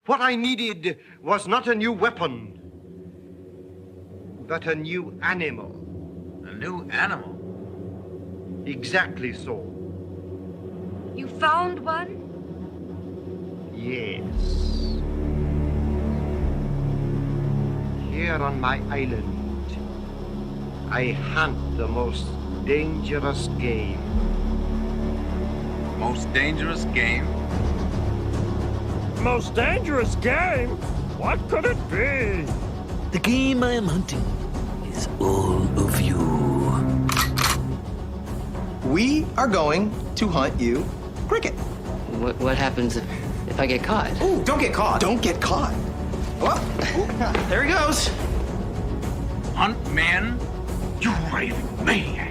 What I needed was not a new weapon, but a new animal. A new animal? Exactly so. You found one? Yes. Here on my island, I hunt the most dangerous game. Most dangerous game? Most dangerous game? What could it be? The game I am hunting is all of you. We are going to hunt you cricket. What happens if I get caught? Ooh, don't get caught. Don't get caught. Oh, there he goes. Hunt man? You raving maniac.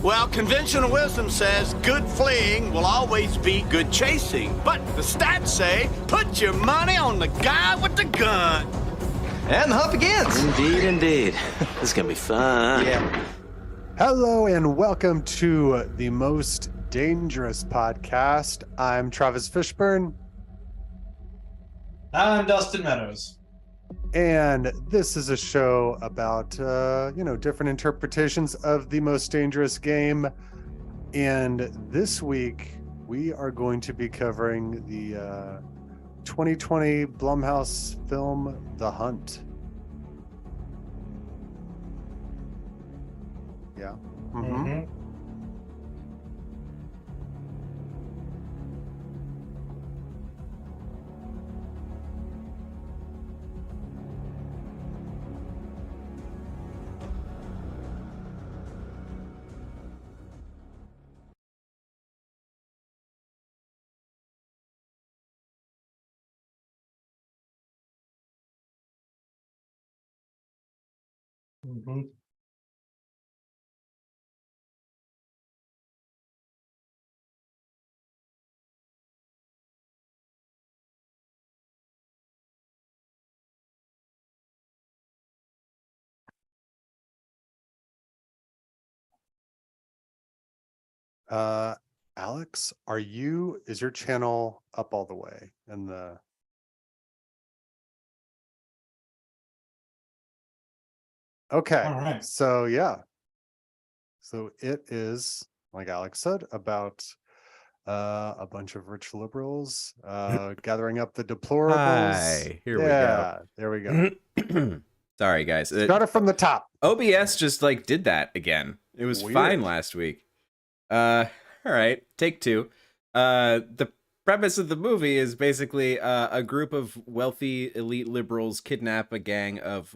Well, conventional wisdom says good fleeing will always be good chasing. But the stats say put your money on the guy with the gun. And the hunt begins. Indeed. This is gonna be fun. Yeah. Hello and welcome to the Most Dangerous Podcast. I'm Travis Fishburne. I'm Dustin Meadows. And this is a show about, different interpretations of the most dangerous game. And this week, we are going to be covering the 2020 Blumhouse film, The Hunt. Yeah. Mm-hmm. Mm-hmm. Alex, is your channel up all the way in the... Okay. All right. So yeah. So it is, like Alex said, about a bunch of rich liberals gathering up the deplorables. Hi, here we go. There we go. Sorry, guys. Start it from the top. OBS just did that again. It was Weird. fine last week. All right, take two. The premise of the movie is basically a group of wealthy elite liberals kidnap a gang of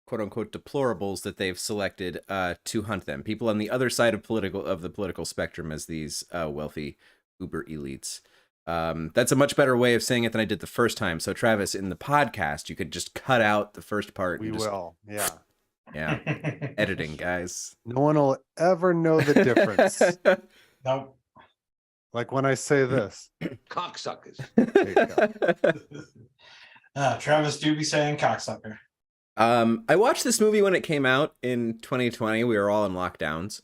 quote-unquote deplorables that they've selected to hunt them. People on the other side of the political spectrum as these wealthy uber elites. That's a much better way of saying it than I did the first time. So Travis, in the podcast, you could just cut out the first part. We will, yeah. Yeah. Editing, guys. No one will ever know the difference. Nope. Like when I say this. Cocksuckers. There you go. Travis do be saying cocksucker. I watched this movie when it came out in 2020. We were all in lockdowns.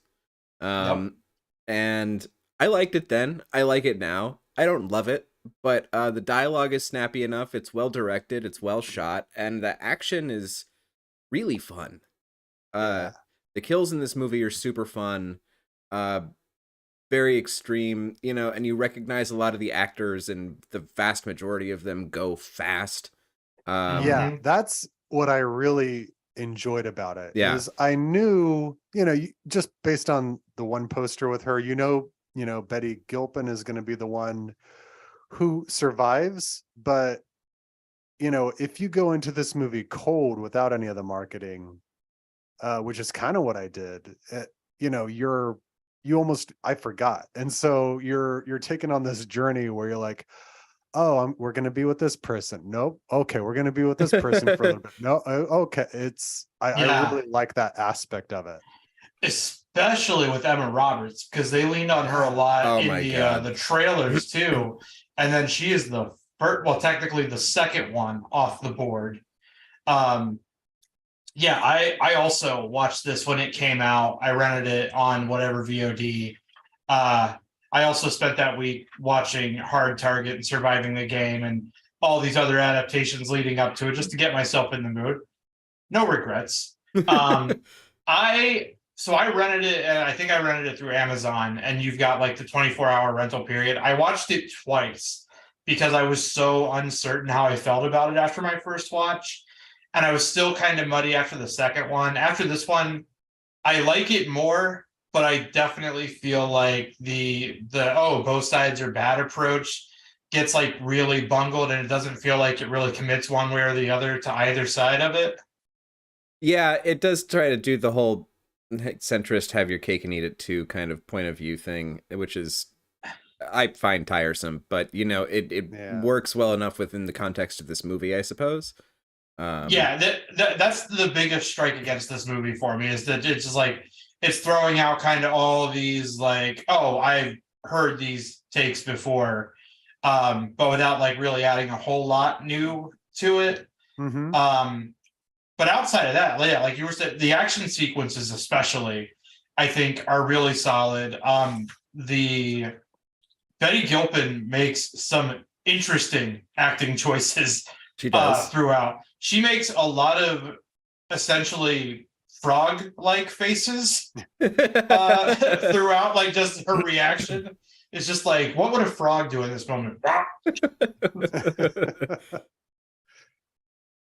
And I liked it then. I like it now. I don't love it, but the dialogue is snappy enough. It's well directed. It's well shot. And the action is really fun. The kills in this movie are super fun. Very extreme, and you recognize a lot of the actors, and the vast majority of them go fast. That's what I really enjoyed about it. Yeah. Is I knew, just based on the one poster with her, Betty Gilpin is going to be the one who survives. But, if you go into this movie cold without any of the marketing, which is kind of what I did, I forgot. And so you're taken on this journey where you're like, oh, we're going to be with this person. Nope. Okay. We're going to be with this person for a little bit. No. Okay. I really like that aspect of it. Especially with Emma Roberts, because they leaned on her a lot in the trailers too. And then she is the first, technically the second one off the board. I also watched this when it came out. I rented it on whatever VOD. I also spent that week watching Hard Target and Surviving the Game, and all these other adaptations leading up to it just to get myself in the mood. No regrets. I rented it, and I think I rented it through Amazon, and you've got like the 24-hour rental period. I watched it twice because I was so uncertain how I felt about it after my first watch. And I was still kind of muddy after the second one. After this one, I like it more, but I definitely feel like the both sides are bad approach gets like really bungled, and it doesn't feel like it really commits one way or the other to either side of it. Yeah, it does try to do the whole centrist have your cake and eat it too kind of point of view thing, which is I find tiresome, but it works well enough within the context of this movie, I suppose. That's the biggest strike against this movie for me, is that it's just like it's throwing out kind of all these like, oh, I've heard these takes before, but without like really adding a whole lot new to it. But outside of that, yeah, like you were saying, the action sequences especially, I think, are really solid. The Betty Gilpin makes some interesting acting choices. She does throughout. She makes a lot of essentially frog-like faces throughout. Like just her reaction is just like, what would a frog do in this moment?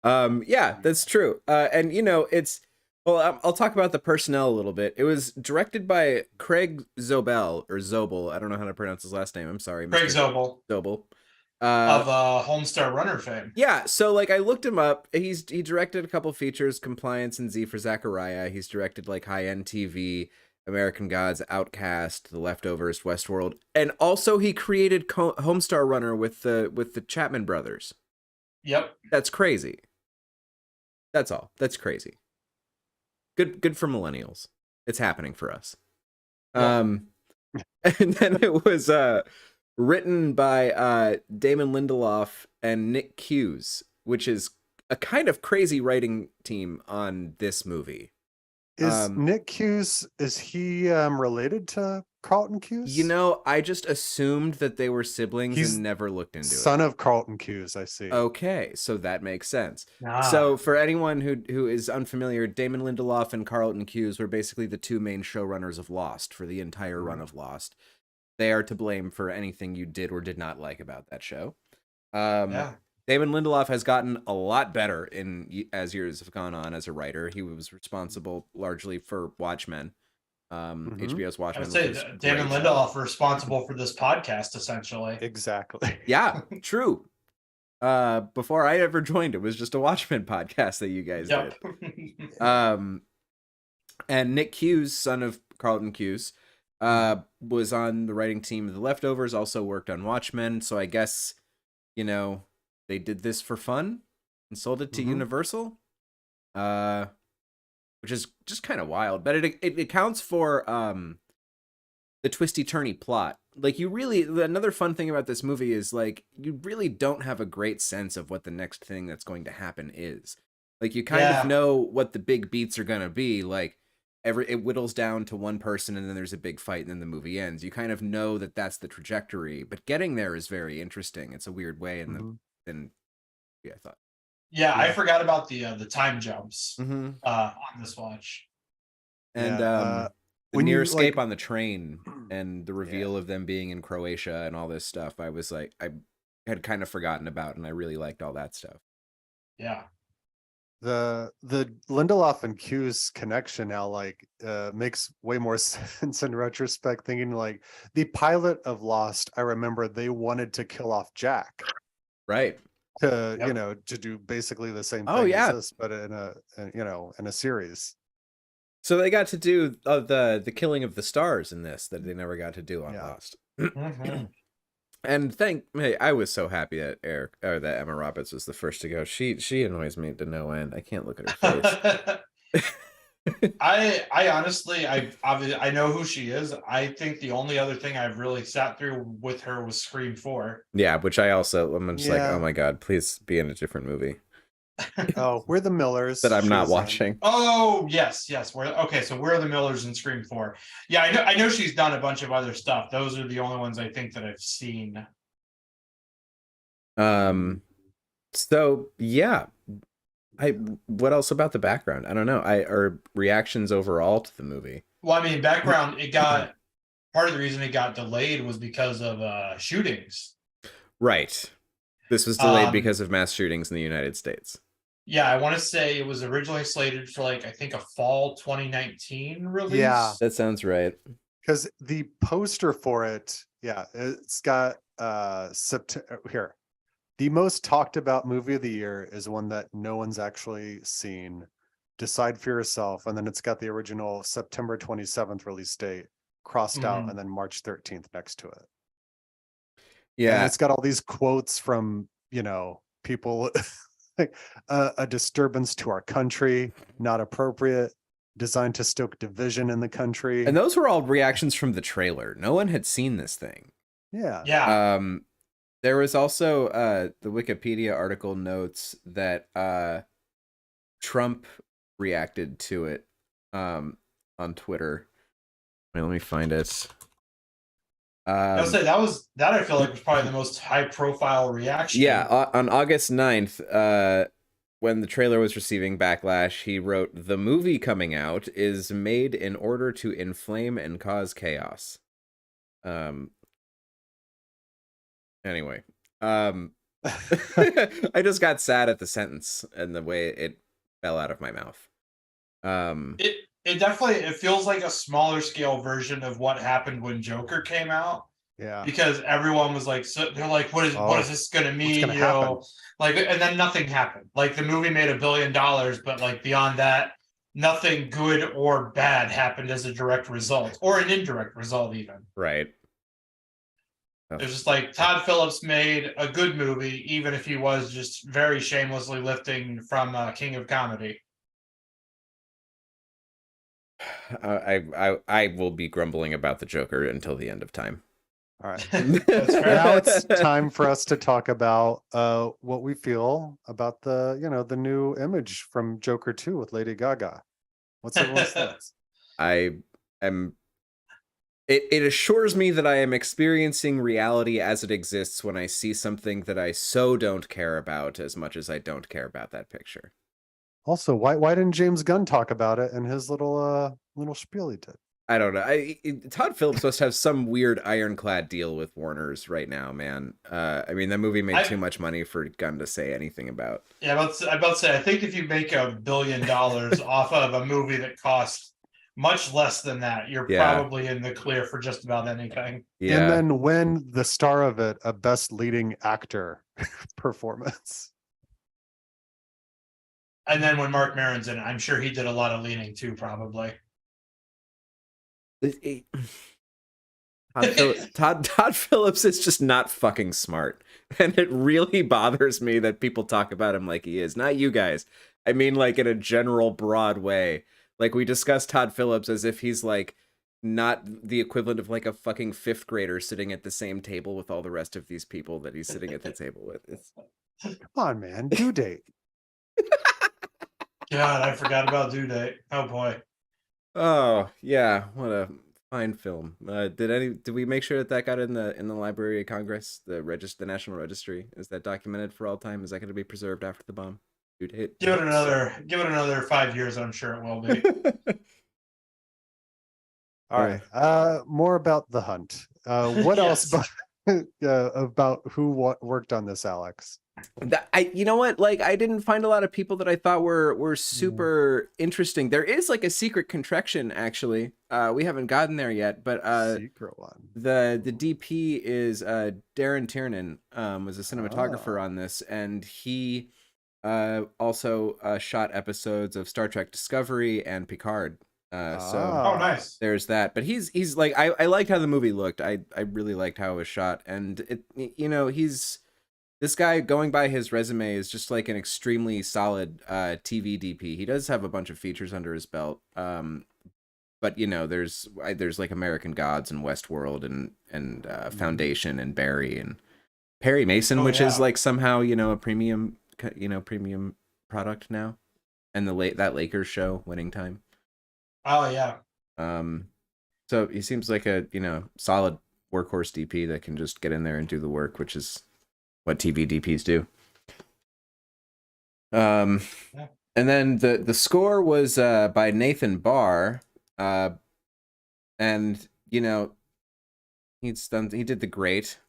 Yeah, that's true. And it's I'll talk about the personnel a little bit. It was directed by Craig Zobel. I don't know how to pronounce his last name. I'm sorry, Craig Zobel. Of Homestar Runner fame. Yeah, so like I looked him up. He directed a couple features, Compliance and Z for Zachariah. He's directed like High End TV, American Gods, Outcast, The Leftovers, Westworld, and also he created Homestar Runner with the Chapman brothers. Yep, that's crazy. That's all. That's crazy. Good for millennials. It's happening for us. Yep. And then it was written by Damon Lindelof and Nick Cuse, which is a kind of crazy writing team on this movie. Is Nick Cuse, is he related to Carlton Cuse? I just assumed that they were siblings and never looked into it. Son of Carlton Cuse, I see. Okay, so that makes sense. So for anyone who is unfamiliar, Damon Lindelof and Carlton Cuse were basically the two main showrunners of Lost for the entire run of Lost. They are to blame for anything you did or did not like about that show. Damon Lindelof has gotten a lot better as years have gone on as a writer. He was responsible largely for Watchmen, HBO's Watchmen. I would say Damon Lindelof responsible for this podcast, essentially. Exactly. Yeah, true. Before I ever joined, it was just a Watchmen podcast that you guys did. And Nick Cuse, son of Carlton Cuse, was on the writing team of The Leftovers, also worked on Watchmen. So I guess, they did this for fun and sold it to Universal, which is just kind of wild. But it accounts for the twisty-turny plot. Like another fun thing about this movie is like you really don't have a great sense of what the next thing that's going to happen is. Like you kind of know what the big beats are going to be. Like it whittles down to one person and then there's a big fight and then the movie ends. You kind of know that that's the trajectory, but getting there is very interesting. It's a weird way I thought. Yeah, I forgot about the time jumps on this watch. And the near escape on the train and the reveal of them being in Croatia and all this stuff, I was like, I had kind of forgotten about, and I really liked all that stuff. Yeah. The Lindelof and Cuse connection now makes way more sense in retrospect, thinking like the pilot of Lost, I remember they wanted to kill off Jack. Right. To to do basically the same thing as this, but in a series. So they got to do the killing of the stars in this that they never got to do on Lost. And I was so happy that that Emma Roberts was the first to go. She annoys me to no end. I can't look at her face. I honestly, I know who she is. I think the only other thing I've really sat through with her was Scream 4. Yeah, which I'm just like, oh my God, please be in a different movie. Oh, We're the Millers. That I'm not watching. Oh, yes. So We're the Millers in Scream 4. Yeah, I know she's done a bunch of other stuff. Those are the only ones I think that I've seen. So yeah, what else about the background? I don't know. Or reactions overall to the movie. Well, I mean, background, it got part of the reason it got delayed was because of shootings. Right. This was delayed Um, because of mass shootings in the United States. Yeah, I want to say it was originally slated for like I think a fall 2019 release. Yeah. That sounds right. Because the poster for it, yeah, it's got here. The most talked about movie of the year is one that no one's actually seen. Decide for yourself, and then it's got the original September 27th release date crossed out, and then March 13th next to it. Yeah, and it's got all these quotes from people like a disturbance to our country, not appropriate, designed to stoke division in the country. and those were all reactions from the trailer. No one had seen this thing. Yeah. There was also the Wikipedia article notes that Trump reacted to it on Twitter. Wait, let me find it. I'll say that I feel like was probably the most high profile reaction. Yeah, on August 9th, when the trailer was receiving backlash, he wrote, "The movie coming out is made in order to inflame and cause chaos." Anyway, I just got sad at the sentence and the way it fell out of my mouth. It definitely feels like a smaller scale version of what happened when Joker came out. Yeah. Because everyone was like, so they're like, what is this gonna mean? Gonna happen? Like, and then nothing happened. Like the movie made $1 billion, but like beyond that, nothing good or bad happened as a direct result, or an indirect result even. Right. It's just like Todd Phillips made a good movie, even if he was just very shamelessly lifting from King of Comedy. I will be grumbling about the Joker until the end of time. All right. That's fair. Now it's time for us to talk about what we feel about the new image from Joker 2 with Lady Gaga. What's everyone's thoughts? It assures me that I am experiencing reality as it exists when I see something that I so don't care about as much as I don't care about that picture. Also, why didn't James Gunn talk about it in his little spiel he did? I don't know. Todd Phillips must have some weird ironclad deal with Warner's right now, man. I mean, that movie made too much money for Gunn to say anything about. Yeah, I'm about to say, I think if you make $1 billion off of a movie that costs much less than that, you're probably in the clear for just about anything. Yeah. And then win the star of it a best leading actor performance. And then when Mark Maron's in it, I'm sure he did a lot of leaning too, probably. Todd Phillips is just not fucking smart. And it really bothers me that people talk about him like he is. Not you guys. I mean, like in a general broad way. Like we discussed Todd Phillips as if he's like not the equivalent of like a fucking fifth grader sitting at the same table with all the rest of these people that he's sitting at the table with. Come on, man. Due date. God, I forgot about Due Date. Oh boy. Oh yeah, what a fine film. Did we make sure that got in the Library of Congress, the National Registry? Is that documented for all time? Is that going to be preserved after the bomb? Give it another 5 years. I'm sure it will be. All right. More about The Hunt. What else about who worked on this, Alex? You know what? Like, I didn't find a lot of people that I thought were super interesting. There is like a secret contraction, actually. We haven't gotten there yet, but secret one. The DP is Darren Tiernan, was a cinematographer on this, and he also shot episodes of Star Trek Discovery and Picard. So nice. There's that. But he's like, I liked how the movie looked. I really liked how it was shot, and this guy, going by his resume, is just like an extremely solid TV DP. He does have a bunch of features under his belt, but there's like American Gods and Westworld and Foundation and Barry and Perry Mason, which is like somehow a premium product now, and that Lakers show, Winning Time. Oh yeah. So he seems like a solid workhorse DP that can just get in there and do the work, which is what TV DPs do. Um, Yeah. and then the score was by Nathan Barr, and you know he did the great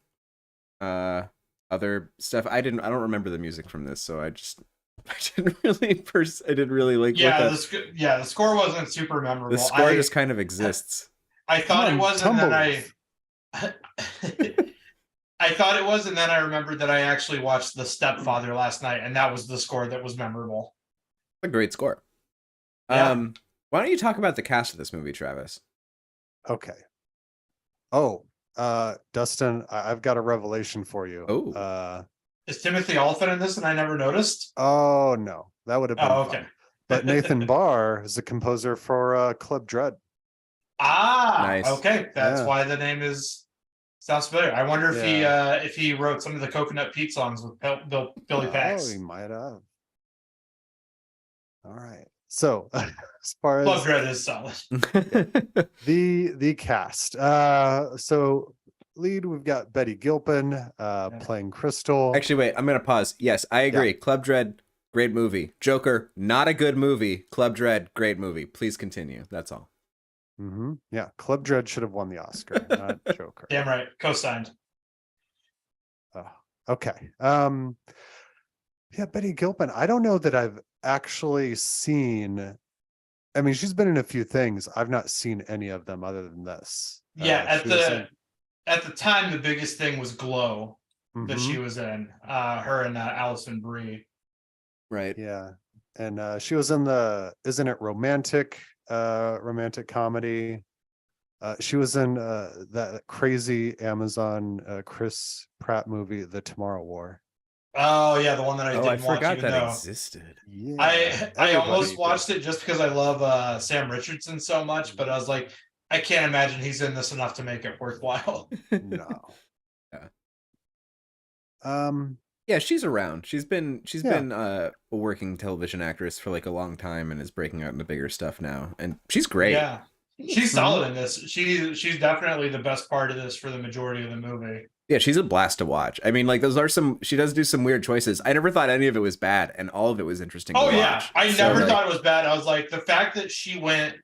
other stuff. I don't remember the music from this, so I didn't really like. Yeah, look the score wasn't super memorable. The score just kind of exists. I thought it was, and then Tumbleweed. I thought it was, and then I remembered that I actually watched The Stepfather last night, and that was the score that was memorable. A great score. Yeah. Why don't you talk about the cast of this movie, Travis? Okay. Oh, Dustin, I've got a revelation for you. Oh. Is Timothy Olyphant in this, and I never noticed? Oh no, that would have been Oh, fun. okay. But Nathan Barr is the composer for Club Dread. Nice. Okay, that's Yeah. why the name sounds familiar. I wonder if he wrote some of the Coconut Pete songs with Billy Pax. Oh, he might have. All right. So as far Club as Dread is solid. the cast, so lead, we've got Betty Gilpin playing Crystal. Actually, wait, I'm gonna pause. Yes, I agree. Yeah. Club Dread, great movie. Joker, not a good movie. Club Dread, great movie. Please continue. That's all. Mm-hmm. Yeah, Club Dread should have won the Oscar, not Joker. Damn right, co-signed. Okay. Yeah, Betty Gilpin. I don't know that I've actually seen. I mean, she's been in a few things. I've not seen any of them other than this. Yeah, at the time, the Mm-hmm. biggest thing was Glow that she was in. Her and Allison Brie. Right. Yeah. And she was in isn't it romantic comedy? She was in that crazy Amazon Chris Pratt movie, The Tomorrow War. Oh yeah, the one that I didn't I watch. forgot even that though existed. Yeah, I almost watched it just because I love Sam Richardson so much, but I was like, I can't imagine he's in this enough to make it worthwhile. No. Yeah. Yeah, she's around. She's been a working television actress for like a long time and is breaking out into bigger stuff now. And she's great. Yeah. She's solid in this. She's definitely the best part of this for the majority of the movie. Yeah, she's a blast to watch. I mean, like she does do some weird choices. I never thought any of it was bad, and all of it was interesting to watch. Yeah. I never thought it was bad. I was like, the fact that she went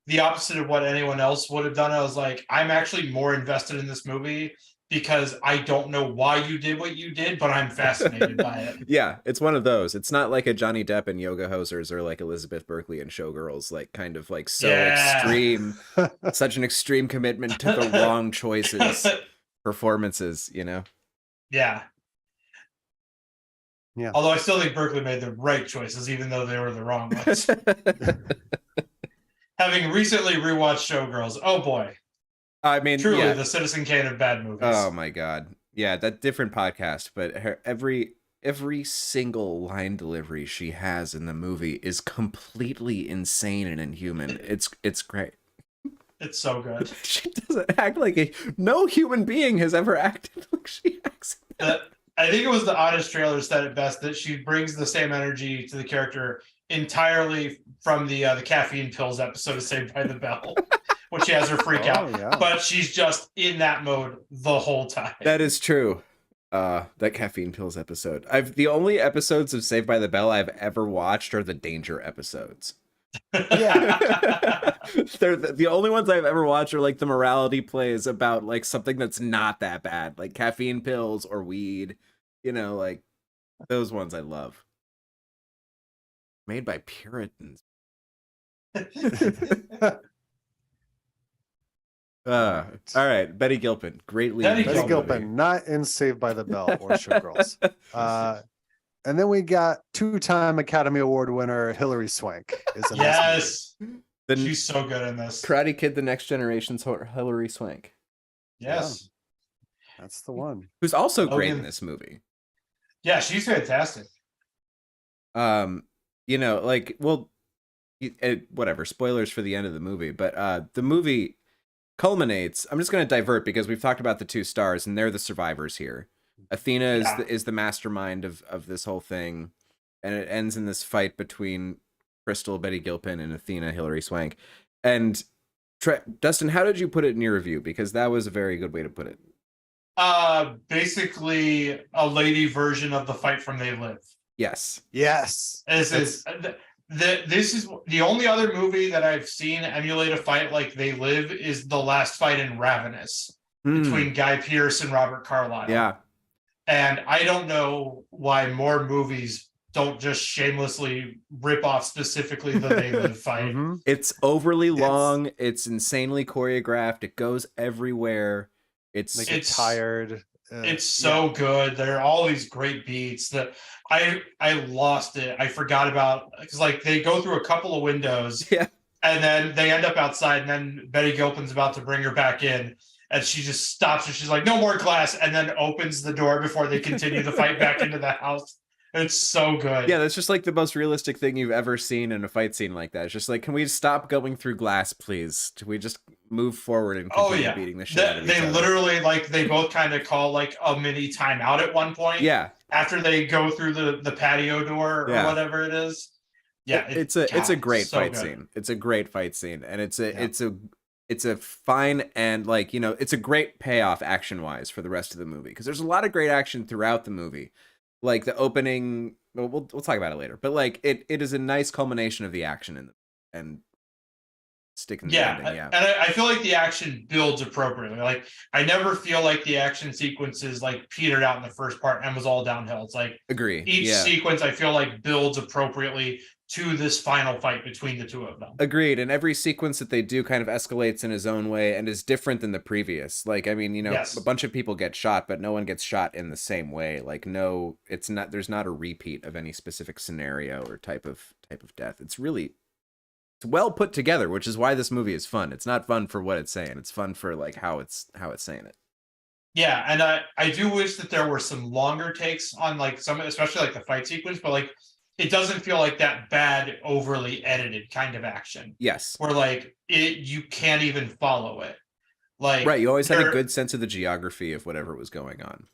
the opposite of what anyone else would have done, I was like, I'm actually more invested in this movie because I don't know why you did what you did, but I'm fascinated by it. Yeah, it's one of those. It's not like a Johnny Depp and Yoga Hosers or like Elizabeth Berkley and Showgirls, like kind of like so extreme, such an extreme commitment to the wrong choices, performances, you know? Yeah. Yeah. Although I still think Berkley made the right choices, even though they were the wrong ones. Having recently rewatched Showgirls, oh boy. I mean, truly the Citizen Kane of bad movies. Oh my god, yeah, that different podcast, but her every single line delivery she has in the movie is completely insane and inhuman. It's great. It's so good. She doesn't act like no human being has ever acted like she acts. I think it was the Honest Trailer said it best that she brings the same energy to the character entirely from the caffeine pills episode of Saved by the Bell. When she has her freak out, but she's just in that mode the whole time. That is true. That caffeine pills episode. The only episodes of Saved by the Bell I've ever watched are the danger episodes. Yeah. They're the only ones I've ever watched are like the morality plays about like something that's not that bad, like caffeine pills or weed. You know, like those ones I love. Made by Puritans. All right, Betty Gilpin, great lead. Betty Gilpin, not in Saved by the Bell or Showgirls. And then we got two-time Academy Award winner Hilary Swank. Yes, she's so good in this. Karate Kid: The Next Generation's Hilary Swank. Yes, that's the one. Who's also great in this movie. Yeah, she's fantastic. You know, like, well, whatever. Spoilers for the end of the movie, but the movie culminates. I'm just going to divert because we've talked about the two stars and they're the survivors here. Athena is the mastermind of this whole thing, and it ends in this fight between Crystal, Betty Gilpin, and Athena, Hilary Swank. And Dustin, how did you put it in your review? Because that was a very good way to put it. Basically a lady version of the fight from They Live. Yes. Yes. This is the only other movie that I've seen emulate a fight like They Live is the last fight in Ravenous between Guy Pearce and Robert Carlyle. Yeah. And I don't know why more movies don't just shamelessly rip off specifically the They Live fight. It's overly long. It's insanely choreographed. It goes everywhere. It's tired. It's so good. There are all these great beats that I lost it. I forgot about, because like they go through a couple of windows, and then they end up outside, and then Betty Gilpin's about to bring her back in, and she just stops and she's like, "No more glass," and then opens the door before they continue the fight back into the house. It's so good. Yeah, that's just like the most realistic thing you've ever seen in a fight scene like that. It's just like, can we stop going through glass, please? Can we just move forward and continue beating the shit out of each other? They literally, like, they both kind of call like a mini timeout at one point. Yeah. After they go through the patio door or whatever it is. Yeah. It's a great fight scene. It's a great fight scene. And it's a fine and, like, you know, it's a great payoff action wise for the rest of the movie. Because there's a lot of great action throughout the movie. Like the opening, we'll talk about it later, but like it is a nice culmination of the action and sticking the ending. Yeah, and I feel like the action builds appropriately. Like I never feel like the action sequences like petered out in the first part and was all downhill. It's like each sequence I feel like builds appropriately to this final fight between the two of them. Agreed. And every sequence that they do kind of escalates in his own way and is different than the previous. Like, I mean, you know, a bunch of people get shot, but no one gets shot in the same way. Like, no, it's not, there's not a repeat of any specific scenario or type of death. It's well put together, which is why this movie is fun. It's not fun for what it's saying. It's fun for like how it's saying it. Yeah. And I do wish that there were some longer takes on like some, especially like the fight sequence, but like, it doesn't feel like that bad, overly edited kind of action. Yes. Where like you can't even follow it. Like right, you always had a good sense of the geography of whatever was going on.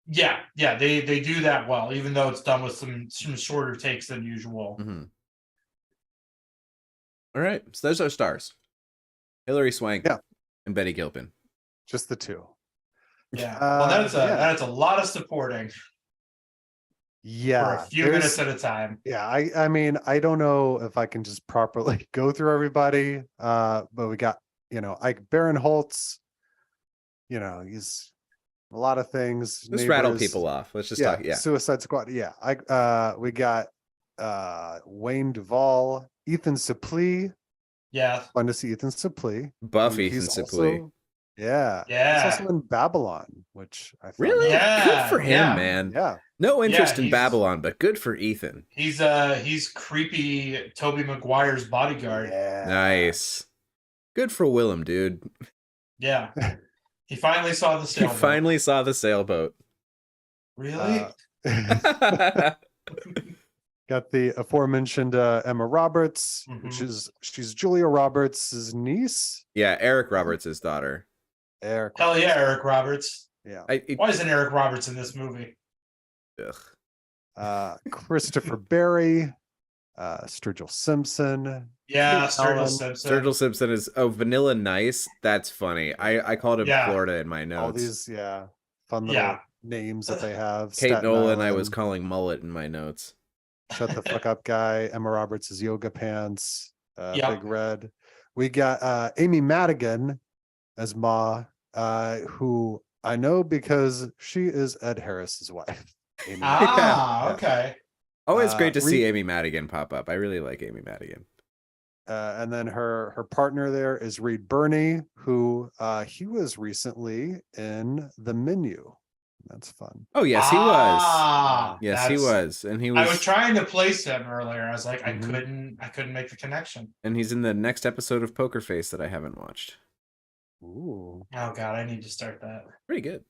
Yeah, they do that well, even though it's done with some shorter takes than usual. All right, so those are stars: Hilary Swank, and Betty Gilpin. Just the two. Yeah, well, that's a lot of supporting. Yeah, for a few minutes at a time. Yeah, I mean, I don't know if I can just properly go through everybody, but we got, you know, Ike Barinholtz, you know, he's a lot of things. Let's rattle people off. Let's just talk. Yeah, Suicide Squad. Yeah, we got Wayne Duvall, Ethan Suplee. Yeah, fun to see Ethan Suplee. Buff Ethan Suplee. Yeah. He's also in Babylon, which I thought really good for him, man. Yeah. No interest in Babylon, but good for Ethan. He's creepy Tobey Maguire's bodyguard. Yeah. Nice. Good for Willem, dude. Yeah. He finally saw the sailboat. He finally saw the sailboat. Really? Got the aforementioned Emma Roberts, which she's Julia Roberts' niece. Yeah, Eric Roberts' daughter. Eric. Hell yeah, Eric Roberts. Yeah. Why isn't Eric Roberts in this movie? Christopher Barry, Sturgill Simpson. Yeah, Sturgill Simpson. Sturgill Simpson is Vanilla Nice. That's funny. I called him Florida in my notes. All these, fun little names that they have. Kate Staten Nolan, Island. I was calling Mullet in my notes. Shut the fuck up, guy. Emma Roberts' yoga pants. Big Red. We got Amy Madigan as Ma, who I know because she is Ed Harris's wife. Amy okay. Always great to see Amy Madigan pop up. I really like Amy Madigan. And then her partner there is Reed Birney, who he was recently in The Menu. That's fun. Oh yes, he was. Yes, he was, and he was. I was trying to place him earlier. I was like, I couldn't make the connection. And he's in the next episode of Poker Face that I haven't watched. Ooh. Oh god, I need to start that. Pretty good.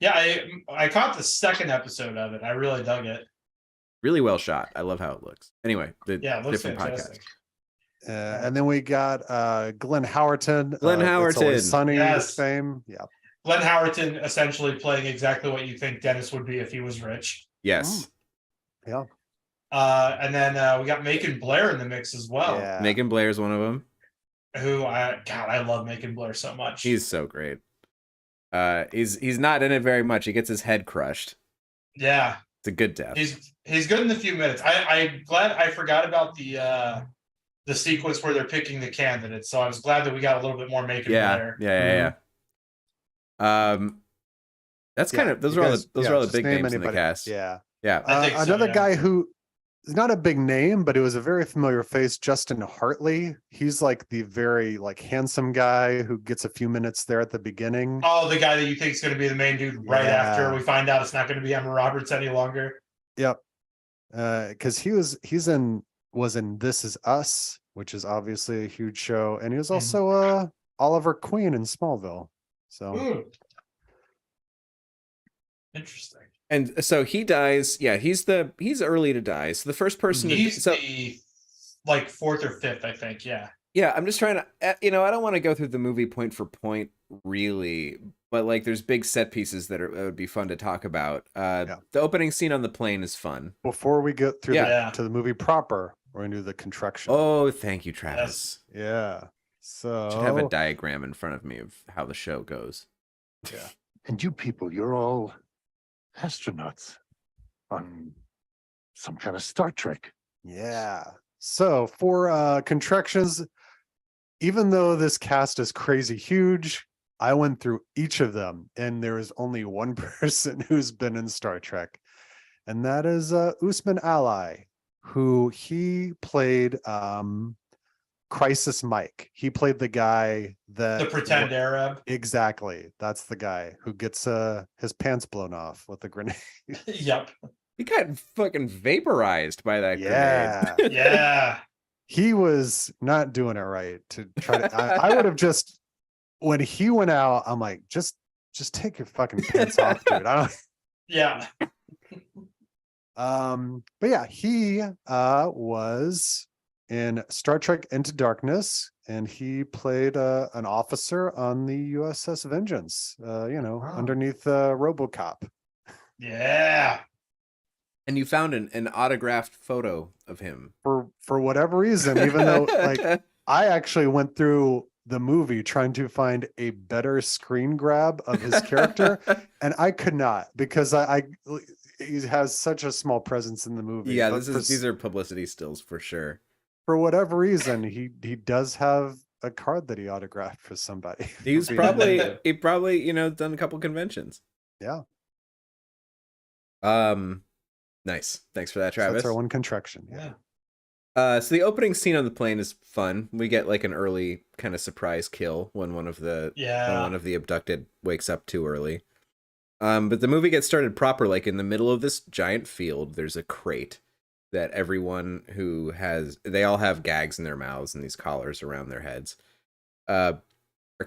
Yeah, I caught the second episode of it. I really dug it. Really well shot. I love how it looks. Anyway, it looks different fantastic. Podcast. And then we got Glenn Howerton. Glenn Howerton. Sunny fame. Yeah. Glenn Howerton essentially playing exactly what you think Dennis would be if he was rich. Yes. Yeah. And then we got Macon Blair in the mix as well. Yeah. Macon Blair is one of them. Who I love Macon Blair so much. He's so great. He's not in it very much. He gets his head crushed. Yeah. It's a good death. He's good in the few minutes. I'm glad I forgot about the sequence where they're picking the candidates. So I was glad that we got a little bit more Macon there. Yeah. That's kind of those are all the big names in the cast. Yeah. I think so, Another yeah. guy who is not a big name, but it was a very familiar face, Justin Hartley. He's like the very like handsome guy who gets a few minutes there at the beginning. Oh, the guy that you think is going to be the main dude right after we find out it's not going to be Emma Roberts any longer. Yep. Because he was in This Is Us, which is obviously a huge show, and he was also Oliver Queen in Smallville. So interesting. And so he dies. Yeah, he's early to die. So the first person He's the like fourth or fifth, I think. Yeah. Yeah, I'm just trying to, I don't want to go through the movie point for point, really, but like there's big set pieces that would be fun to talk about. The opening scene on the plane is fun. Before we get through to the movie proper, we're going to do the contraction. Oh, thank you, Travis. Yes. Yeah. So I should have a diagram in front of me of how the show goes. Yeah. And you people, you're all astronauts on some kind of Star Trek. Yeah. So for contractions, even though this cast is crazy huge, I went through each of them, and there is only one person who's been in Star Trek, and that is Usman Ali, who he played Crisis Mike. He played the guy that the pretend Arab. Exactly. That's the guy who gets his pants blown off with a grenade. Yep. He got fucking vaporized by that grenade. Yeah. He was not doing it right to try to. I would have just, when he went out, I'm like, just take your fucking pants off, dude. I don't. Yeah. But yeah, he was in Star Trek Into Darkness, and he played an officer on the USS Vengeance. Underneath RoboCop. Yeah. And you found an autographed photo of him. For whatever reason, even though like I actually went through the movie trying to find a better screen grab of his character, and I could not, because he has such a small presence in the movie. Yeah, these are publicity stills for sure. For whatever reason, he does have a card that he autographed for somebody. He probably done a couple conventions. Yeah. Nice. Thanks for that, Travis. So that's our one contraction. Yeah. So the opening scene on the plane is fun. We get like an early kind of surprise kill when one of the abducted wakes up too early. But the movie gets started proper, like in the middle of this giant field. There's a crate that everyone they all have gags in their mouths and these collars around their heads. Are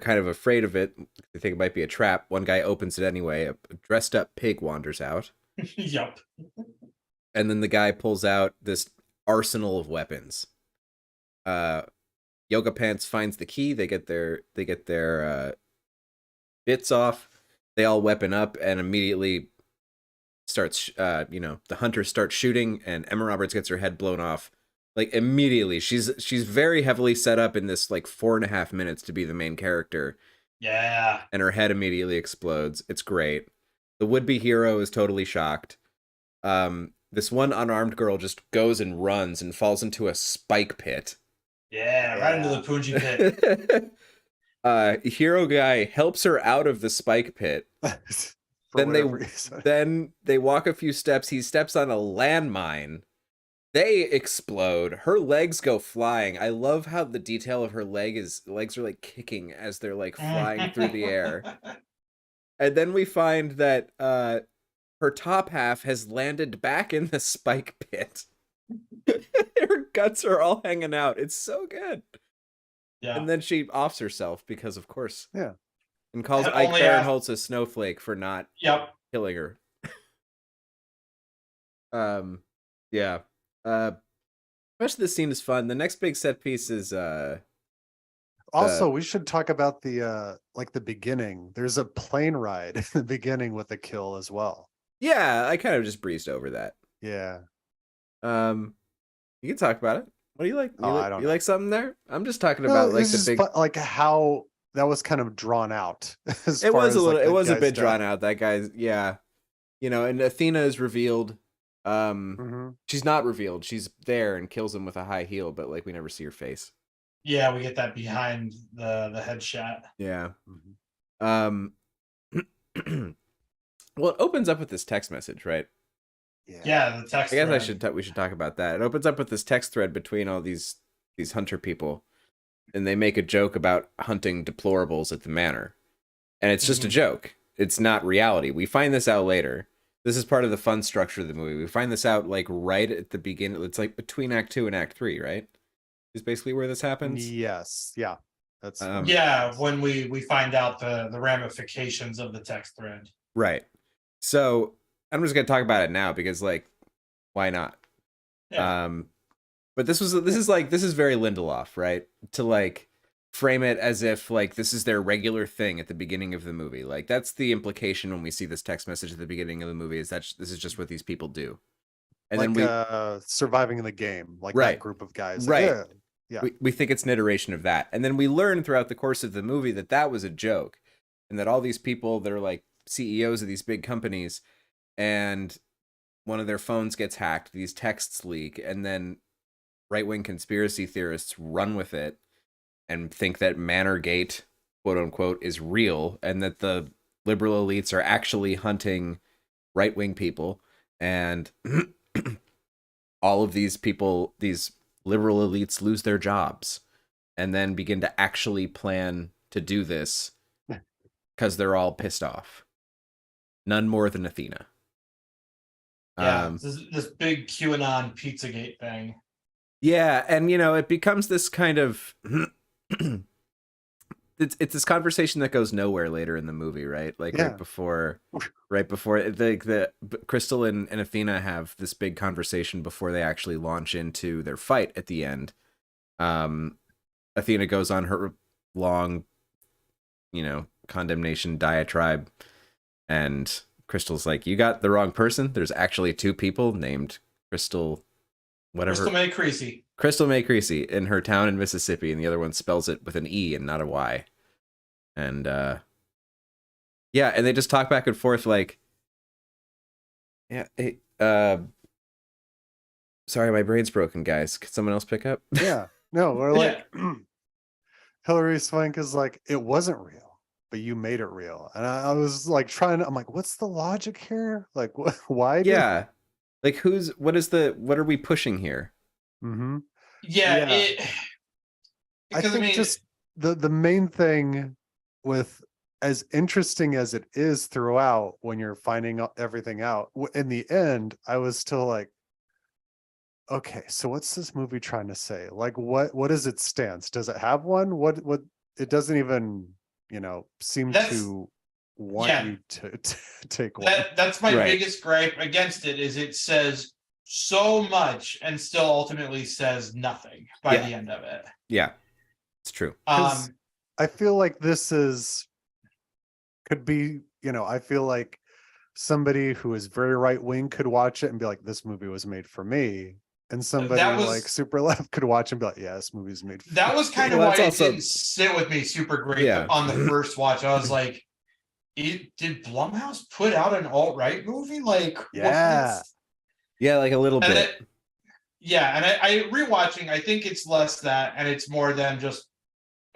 kind of afraid of it. They think it might be a trap. One guy opens it anyway. A dressed up pig wanders out. Yep. And then the guy pulls out this arsenal of weapons. Yoga Pants finds the key. They get their bits off. They all weapon up and immediately starts. The hunter starts shooting, and Emma Roberts gets her head blown off. Like immediately, she's very heavily set up in this like 4.5 minutes to be the main character. Yeah. And her head immediately explodes. It's great. The would-be hero is totally shocked. This one unarmed girl just goes and runs and falls into a spike pit. Yeah, right into the Punji pit. Hero guy helps her out of the spike pit. Then they walk a few steps. He steps on a landmine. They explode. Her legs go flying. I love how the detail of her legs are like kicking as they're like flying through the air. And then we find that her top half has landed back in the spike pit. Her guts are all hanging out. It's so good. Yeah. And then she offs herself because, of course. Yeah. And calls Ike Barinholtz a snowflake for not killing her. Yeah. The rest of the scene is fun. The next big set piece is also, we should talk about the beginning. There's a plane ride in the beginning with a kill as well. Yeah, I kind of just breezed over that. Yeah. You can talk about it. What do you like? I don't know. Like something there? I'm just talking about like the big, like how that was kind of drawn out. It was a bit drawn out. That guy's, yeah. And Athena is revealed She's not revealed. She's there and kills him with a high heel, but like we never see her face. Yeah, we get that behind the headshot. Yeah. Well, it opens up with this text message, right? Yeah, the text. I guess thread. we should talk about that. It opens up with this text thread between all these hunter people, and they make a joke about hunting deplorables at the manor, and it's just a joke. It's not reality. We find this out later. This is part of the fun structure of the movie. We find this out like right at the beginning. It's like between Act 2 and Act 3, right? Is basically where this happens. Yes. Yeah. That's yeah, when we find out the ramifications of the text thread. Right. So I'm just gonna talk about it now because like, why not? Yeah. But this is very Lindelof, right? To like frame it as if like this is their regular thing at the beginning of the movie. Like that's the implication when we see this text message at the beginning of the movie is that this is just what these people do. And like, then surviving in the game, like right. that group of guys. Right. Yeah. We think it's an iteration of that. And then we learn throughout the course of the movie that that was a joke and that all these people that are like CEOs of these big companies and one of their phones gets hacked, these texts leak, and then right-wing conspiracy theorists run with it and think that Manorgate, quote unquote, is real and that the liberal elites are actually hunting right-wing people. And all of these people, these liberal elites lose their jobs and then begin to actually plan to do this because they're all pissed off. None more than Athena. Yeah, this big QAnon Pizzagate thing. Yeah, and you know, it becomes this kind of it's this conversation that goes nowhere later in the movie, right? Like right before the Crystal and Athena have this big conversation before they actually launch into their fight at the end. Athena goes on her long, condemnation diatribe, and Crystal's like, "You got the wrong person. There's actually two people named Crystal, whatever. Crystal May Creasy in her town in Mississippi, and the other one spells it with an E and not a Y." And yeah, and they just talk back and forth like, "Yeah, hey, sorry, my brain's broken, guys. Could someone else pick up?" Yeah, no, we're like, Hilary Swank is like, "It wasn't real, but you made it real." And I was like I'm like, what's the logic here? Like, why? Yeah, like what are we pushing here? Mm-hmm. Yeah. I think just the main thing with as interesting as it is throughout when you're finding everything out, in the end, I was still like, okay, so what's this movie trying to say? Like, what is its stance? Does it have one? What it doesn't even, seem to want you to take one. That's my biggest gripe against it is it says so much and still ultimately says nothing by the end of it. Yeah, it's true. I feel like this could be, I feel like somebody who is very right wing could watch it and be like, this movie was made for me. And somebody like super left could watch and be like, yeah, this movie's made for me. That was kind of why it didn't sit with me super great on the first watch. I was like, did Blumhouse put out an alt-right movie? Like, yeah, like a little bit. I rewatching, I think it's less that, and it's more than just,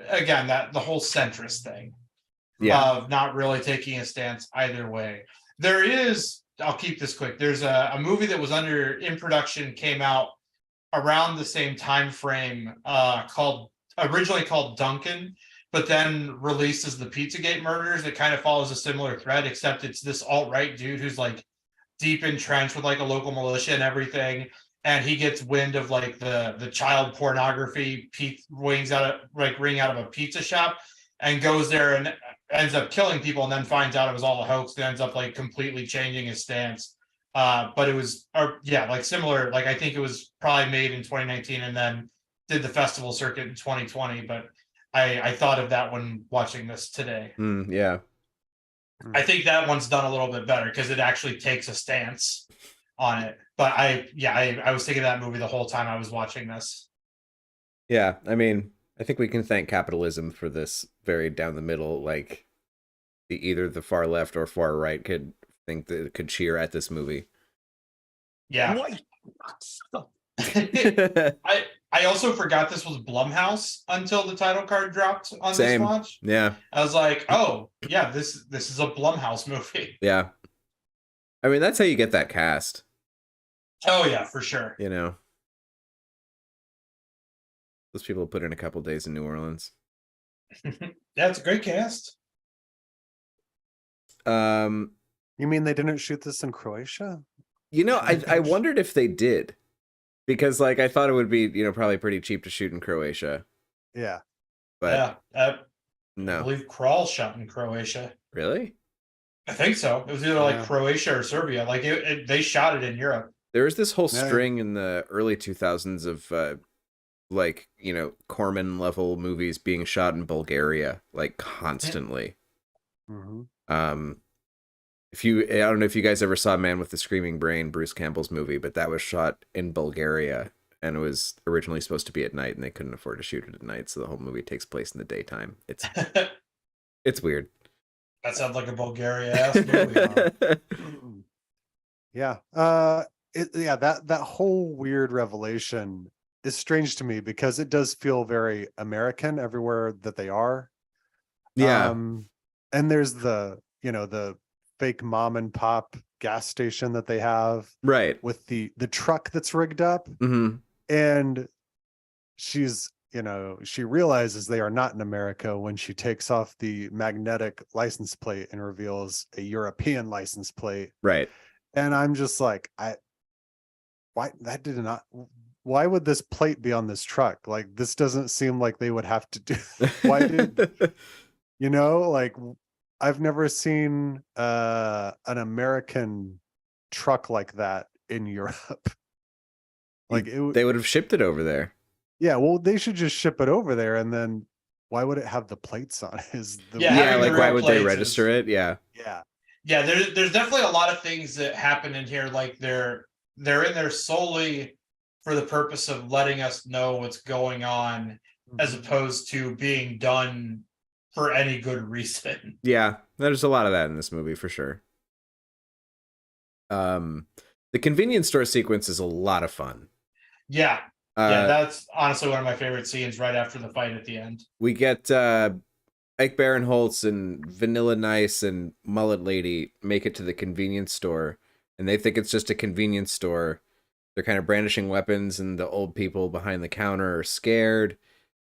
again, that the whole centrist thing of not really taking a stance either way. There is, I'll keep this quick. There's a movie that was in production, came out around the same time frame, originally called Duncan, but then released as the Pizzagate Murders. It kind of follows a similar thread, except it's this alt-right dude who's like deep entrenched with like a local militia and everything. And he gets wind of like the child pornography ring out of a pizza shop and goes there and ends up killing people and then finds out it was all a hoax and ends up like completely changing his stance. But it was, like similar, like I think it was probably made in 2019 and then did the festival circuit in 2020. But I thought of that when watching this today. I think that one's done a little bit better because it actually takes a stance on it. But I was thinking of that movie the whole time I was watching this. Yeah, I mean, I think we can thank capitalism for this very down the middle, like either the far left or far right could think that it could cheer at this movie. Yeah. White. I also forgot this was Blumhouse until the title card dropped on Same. this watch. Yeah. I was like, oh yeah, this is a Blumhouse movie. Yeah. I mean, that's how you get that cast. Oh yeah, for sure. You know, those people put in a couple days in New Orleans. Yeah, it's a great cast. You mean they didn't shoot this in Croatia? You know, I wondered if they did, because like I thought it would be, you know, probably pretty cheap to shoot in Croatia. Yeah. But yeah, I no, believe Crawl shot in Croatia. really? I think so. It was either like Croatia or Serbia. Like they shot it in Europe. There was this whole string in the early 2000s of like, you know, Corman level movies being shot in Bulgaria, like constantly. Mm-hmm. I don't know if you guys ever saw Man with the Screaming Brain, Bruce Campbell's movie, but that was shot in Bulgaria, and it was originally supposed to be at night, and they couldn't afford to shoot it at night, so the whole movie takes place in the daytime. It's weird. That sounds like a Bulgaria ass movie. Yeah. That whole weird revelation is strange to me because it does feel very American everywhere that they are. Yeah. And there's the fake mom and pop gas station that they have, right, with the truck that's rigged up. Mm-hmm. And she's, she realizes they are not in America when she takes off the magnetic license plate and reveals a European license plate. Right. And I'm just like, why would this plate be on this truck? Like, this doesn't seem like they would have to do. Why did, like, I've never seen an American truck like that in Europe. Like they would have shipped it over there. Yeah, well, they should just ship it over there, and then why would it have the plates on it? Like why would they register it? Yeah. Yeah, there's definitely a lot of things that happen in here. Like they're in there solely for the purpose of letting us know what's going on, as opposed to being done for any good reason. Yeah, there's a lot of that in this movie for sure. The convenience store sequence is a lot of fun. Yeah. That's honestly one of my favorite scenes right after the fight at the end. We get Ike Barinholtz and Vanilla Nice and Mullet Lady make it to the convenience store, and they think it's just a convenience store. They're kind of brandishing weapons, and the old people behind the counter are scared.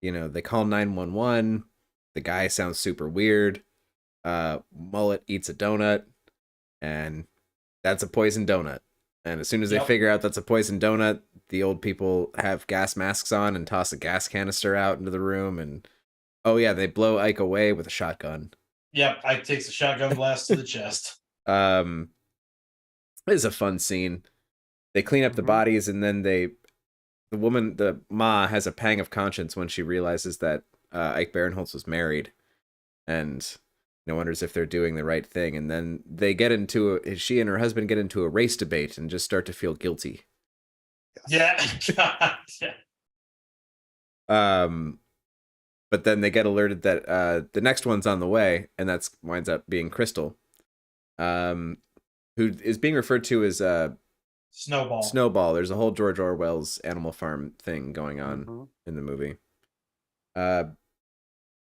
They call 911. The guy sounds super weird. Mullet eats a donut, and that's a poison donut. And as soon as they figure out that's a poison donut, the old people have gas masks on and toss a gas canister out into the room. And oh yeah, they blow Ike away with a shotgun. Yep, Ike takes a shotgun blast to the chest. It is a fun scene. They clean up the bodies, and then the Ma has a pang of conscience when she realizes that Ike Barinholtz was married, and wonders if they're doing the right thing. And then they she and her husband get into a race debate and just start to feel guilty. Yeah. But then they get alerted that the next one's on the way, and that's winds up being Crystal, who is being referred to as Snowball. There's a whole George Orwell's Animal Farm thing going on in the movie.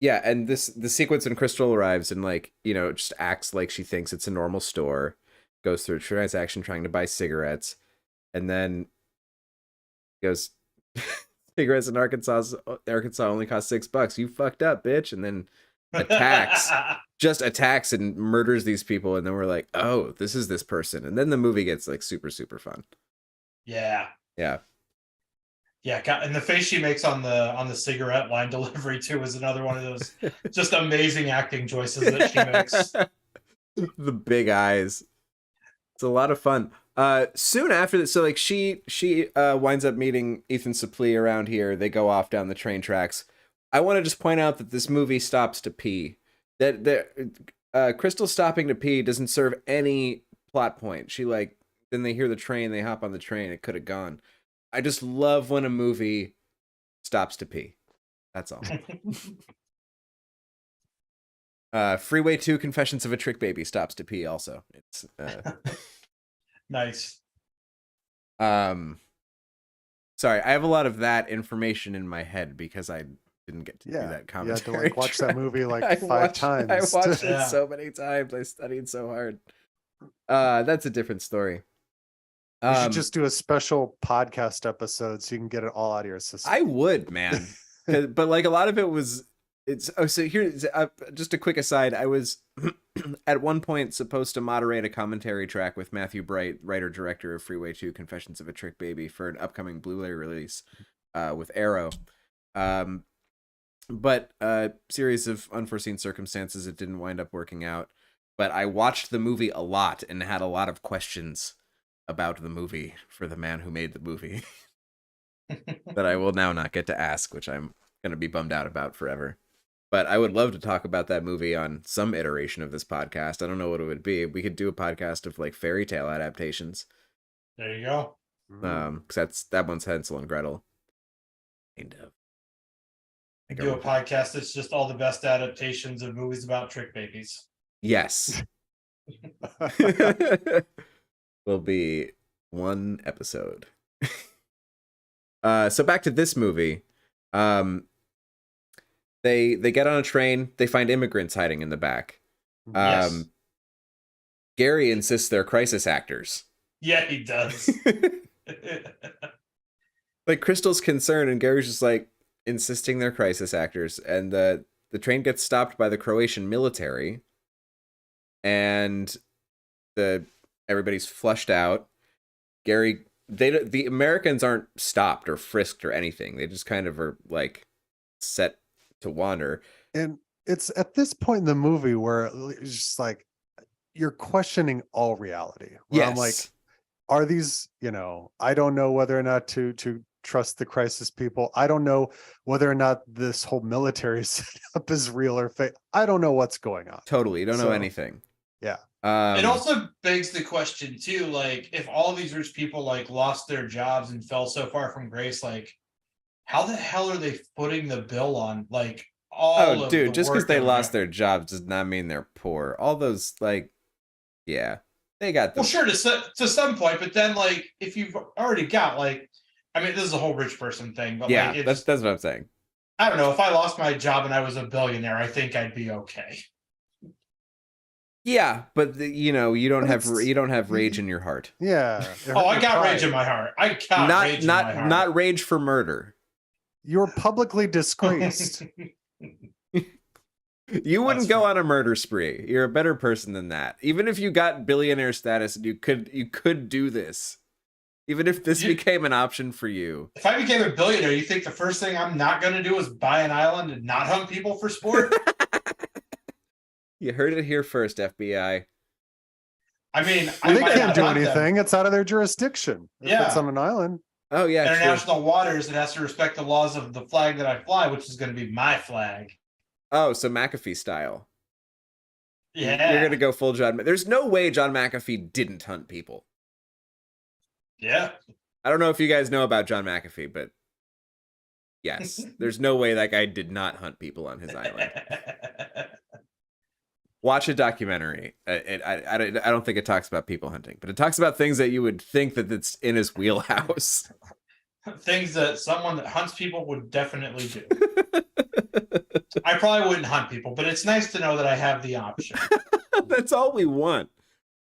Yeah, and the sequence when Crystal arrives and just acts like she thinks it's a normal store, goes through a transaction trying to buy cigarettes, and then goes, cigarettes in Arkansas only cost $6. You fucked up, bitch. And then attacks and murders these people, and then we're like, oh, this is this person. And then the movie gets super, super fun. Yeah. Yeah, and the face she makes on the cigarette line delivery too is another one of those just amazing acting choices that she makes. The big eyes. It's a lot of fun. Soon after this, so she winds up meeting Ethan Suplee around here. They go off down the train tracks. I want to just point out that this movie stops to pee. That Crystal stopping to pee doesn't serve any plot point. Then they hear the train, they hop on the train. It could have gone. I just love when a movie stops to pee. That's all. Freeway 2 Confessions of a Trick Baby stops to pee also. It's nice. Sorry, I have a lot of that information in my head because I didn't get to do that You had to commentary. like watch that movie like I 5 times. I watched Yeah. it so many times. I studied so hard. That's a different story. You should just do a special podcast episode so you can get it all out of your system. I would, man. But like a lot of it was, so here's just a quick aside. I was at one point supposed to moderate a commentary track with Matthew Bright, writer director of Freeway 2: Confessions of a Trick Baby, for an upcoming Blu-ray release with Arrow. But a series of unforeseen circumstances, it didn't wind up working out. But I watched the movie a lot and had a lot of questions about the movie for the man who made the movie that I will now not get to ask, which I'm going to be bummed out about forever. But I would love to talk about that movie on some iteration of this podcast. I don't know what it would be. We could do a podcast of like fairy tale adaptations. There you go. Because that one's Hansel and Gretel. Kind of. Do a podcast that's just all the best adaptations of movies about trick babies. Yes. Will be one episode. So back to this movie. They get on a train. They find immigrants hiding in the back. Yes. Gary insists they're crisis actors. Yeah, he does. Like Crystal's concerned, and Gary's just like insisting they're crisis actors. And the train gets stopped by the Croatian military, and everybody's flushed out. Gary, the Americans aren't stopped or frisked or anything. They just kind of are like set to wander. And it's at this point in the movie where it's just like you're questioning all reality. Where Yes. I'm like, are these, I don't know whether or not to trust the crisis people. I don't know whether or not this whole military setup is real or fake. I don't know what's going on. Totally. You don't know anything. Yeah. It also begs the question too, like if all these rich people like lost their jobs and fell so far from grace, like how the hell are they footing the bill on like all of dude, the just because work they of lost their jobs does not mean they're poor. All those yeah, they got well, sure, to some point, but then like if you've already got like, I mean, this is a whole rich person thing, but yeah, like that's what I'm saying. I don't know, if I lost my job and I was a billionaire, I think I'd be okay. Yeah, but you don't have rage in your heart. Yeah. Oh, I got rage in my heart. I got rage in my heart. Not rage for murder. You're publicly disgraced. You wouldn't go on a murder spree. You're a better person than that. Even if you got billionaire status, you could do this. Even if this became an option for you. If I became a billionaire, you think the first thing I'm not going to do is buy an island and not hunt people for sport? You heard it here first, FBI. I mean, they can't do anything. It's out of their jurisdiction. If it's on an island. Oh, yeah. International waters, it has to respect the laws of the flag that I fly, which is going to be my flag. Oh, so McAfee style. Yeah. You're going to go full John. There's no way John McAfee didn't hunt people. Yeah. I don't know if you guys know about John McAfee, but yes, there's no way that guy did not hunt people on his island. Watch a documentary. I don't think it talks about people hunting, but it talks about things that you would think that it's in his wheelhouse. Things that someone that hunts people would definitely do. I probably wouldn't hunt people, but it's nice to know that I have the option. That's all we want.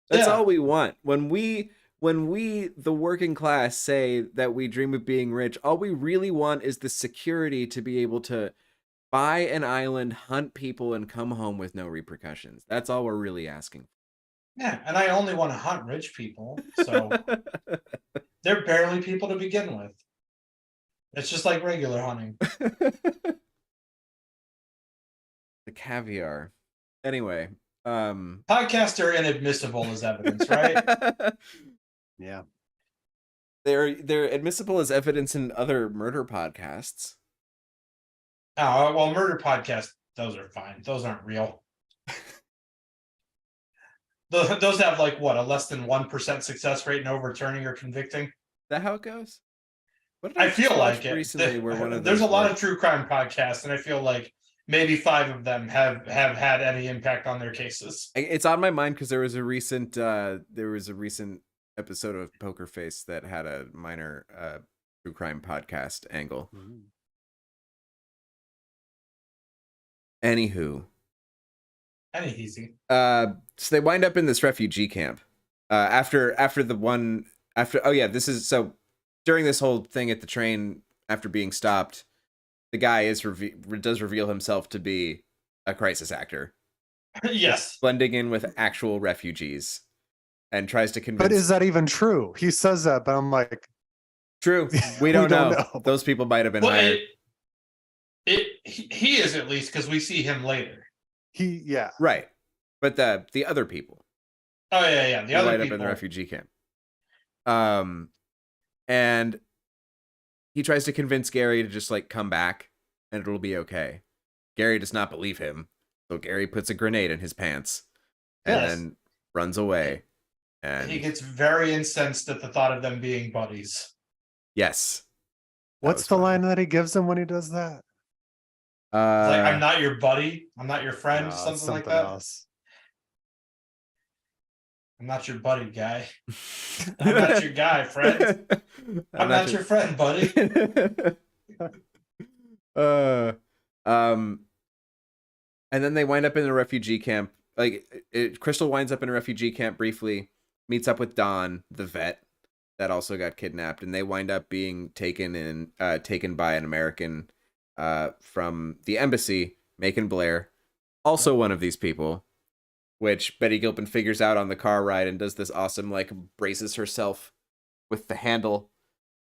That's all we want. When we, the working class, say that we dream of being rich, all we really want is the security to be able to buy an island, hunt people, and come home with no repercussions. That's all we're really asking. Yeah, and I only want to hunt rich people, so they're barely people to begin with. It's just like regular hunting. The caviar. Anyway, podcasts are inadmissible as evidence, right? Yeah. They're admissible as evidence in other murder podcasts. Oh, well, murder podcasts, those are fine. Those aren't real. Those have like what, a less than 1% success rate in overturning or convicting? Is that how it goes? What did I feel like it. Recently, where one of there's a those lot of true crime podcasts, and I feel like maybe 5 of them have had any impact on their cases. It's on my mind because there was a recent episode of Poker Face that had a minor true crime podcast angle. Anywho. Any easy. So they wind up in this refugee camp. After this is so during this whole thing at the train, after being stopped, the guy does reveal himself to be a crisis actor. Yes. Blending in with actual refugees and tries to convince. But is that even true? He says that, but I'm like, true. We don't know. Those people might have been hired. He is, at least, because we see him later. Yeah. Right. But the other people. Oh yeah. The other wind people up in the refugee camp. And he tries to convince Gary to just like come back and it'll be okay. Gary does not believe him. So Gary puts a grenade in his pants and then runs away. And he gets very incensed at the thought of them being buddies. Yes. What's the line that he gives him when he does that? It's like, I'm not your buddy. I'm not your friend. No, something like that. Else. I'm not your buddy, guy. I'm not your guy, friend. I'm not your friend, buddy. And then they wind up in a refugee camp. Crystal winds up in a refugee camp briefly, meets up with Don, the vet, that also got kidnapped, and they wind up being taken by an American from the embassy, Macon Blair, also one of these people, which Betty Gilpin figures out on the car ride and does this awesome, like, braces herself with the handle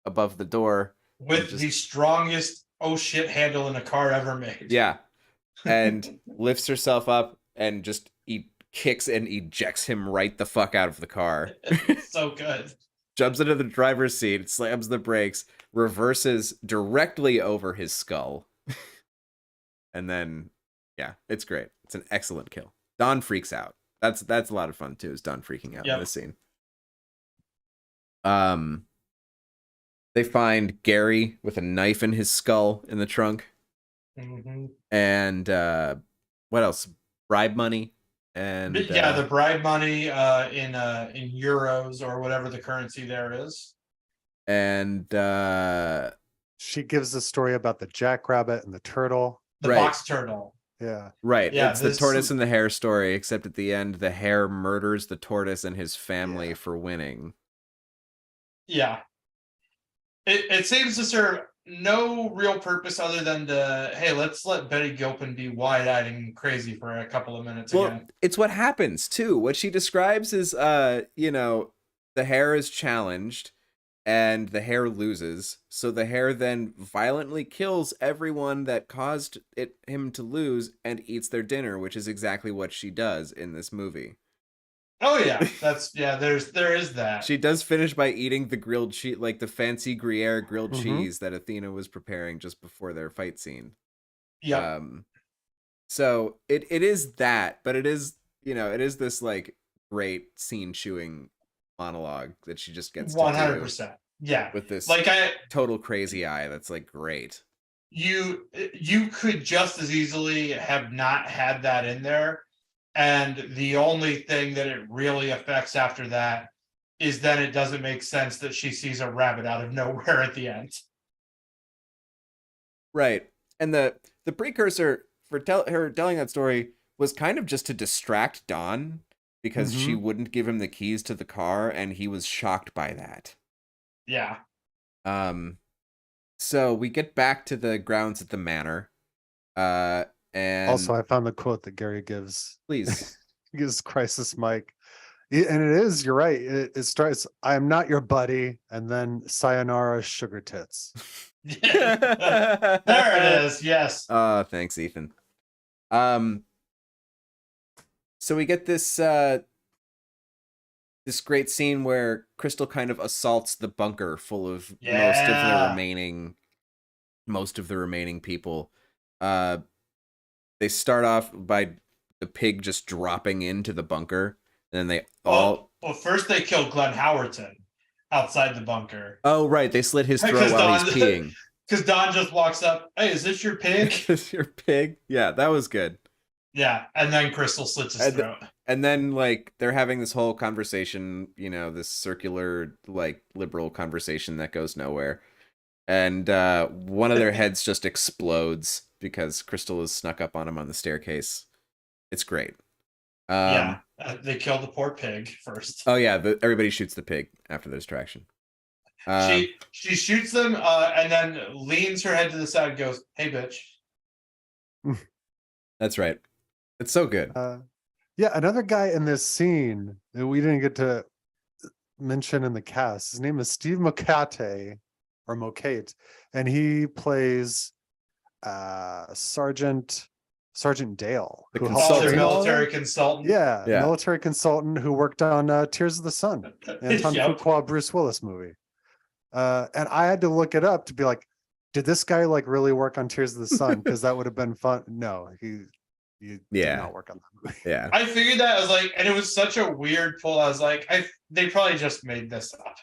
above the door. With the strongest oh shit handle in a car ever made. Yeah. And lifts herself up and just kicks and ejects him right the fuck out of the car. So good. Jumps into the driver's seat, slams the brakes, reverses directly over his skull. And then, yeah, it's great. It's an excellent kill. Don freaks out. That's a lot of fun too, is Don freaking out in this scene. They find Gary with a knife in his skull in the trunk. Mm-hmm. And what else? Bribe money. And the bribe money in euros or whatever the currency there is. And she gives the story about the jackrabbit and the turtle. The box turtle. Yeah. Right. Yeah, it's the tortoise and the hare story, except at the end, the hare murders the tortoise and his family for winning. Yeah. It seems to serve no real purpose other than hey, let's let Betty Gilpin be wide-eyed and crazy for a couple of minutes again. It's what happens, too. What she describes is, the hare is challenged, and the hare loses. So the hare then violently kills everyone that caused him to lose and eats their dinner, which is exactly what she does in this movie. Oh yeah, there is that. She does finish by eating the grilled cheese, like the fancy Gruyere grilled cheese that Athena was preparing just before their fight scene. Yeah. So it is that, but it is this like great scene chewing monologue that she just gets 100%. Yeah. With this like total crazy eye that's like great. You could just as easily have not had that in there. And the only thing that it really affects after that is that it doesn't make sense that she sees a rabbit out of nowhere at the end. Right. And the precursor for her telling that story was kind of just to distract Don because she wouldn't give him the keys to the car and he was shocked by that. Yeah. So we get back to the grounds at the manor. And also, I found the quote that Gary gives. Please. He gives Crisis Mike. And it is, you're right. It starts, I am not your buddy. And then sayonara sugar tits. There it is. Yes. Thanks, Ethan. So we get this great scene where Crystal kind of assaults the bunker full of most of the remaining people. They start off by the pig just dropping into the bunker, and then they all. Well, first they kill Glenn Howerton outside the bunker. Oh, right, they slit his throat while he's peeing. Because Don just walks up. Hey, is this your pig? Is this your pig? Yeah, that was good. Yeah, and then Crystal slits his throat. And then like they're having this whole conversation, you know, this circular like liberal conversation that goes nowhere. And one of their heads just explodes because Crystal has snuck up on him on the staircase. It's great. They killed the poor pig first. Oh yeah, everybody shoots the pig after the distraction. She shoots them and then leans her head to the side and goes, "Hey, bitch." That's right. It's so good. Yeah, another guy in this scene that we didn't get to mention in the cast. His name is Steve Mocate, and he plays Sergeant Dale, The who consultant. Their military consultant. Yeah, military consultant who worked on Tears of the Sun, Anton Fuqua Bruce Willis movie. And I had to look it up to be like, did this guy like really work on Tears of the Sun? Because that would have been fun. No, he did not work on that movie. Yeah. I figured that. I was like, and it was such a weird pull. I was like, they probably just made this up.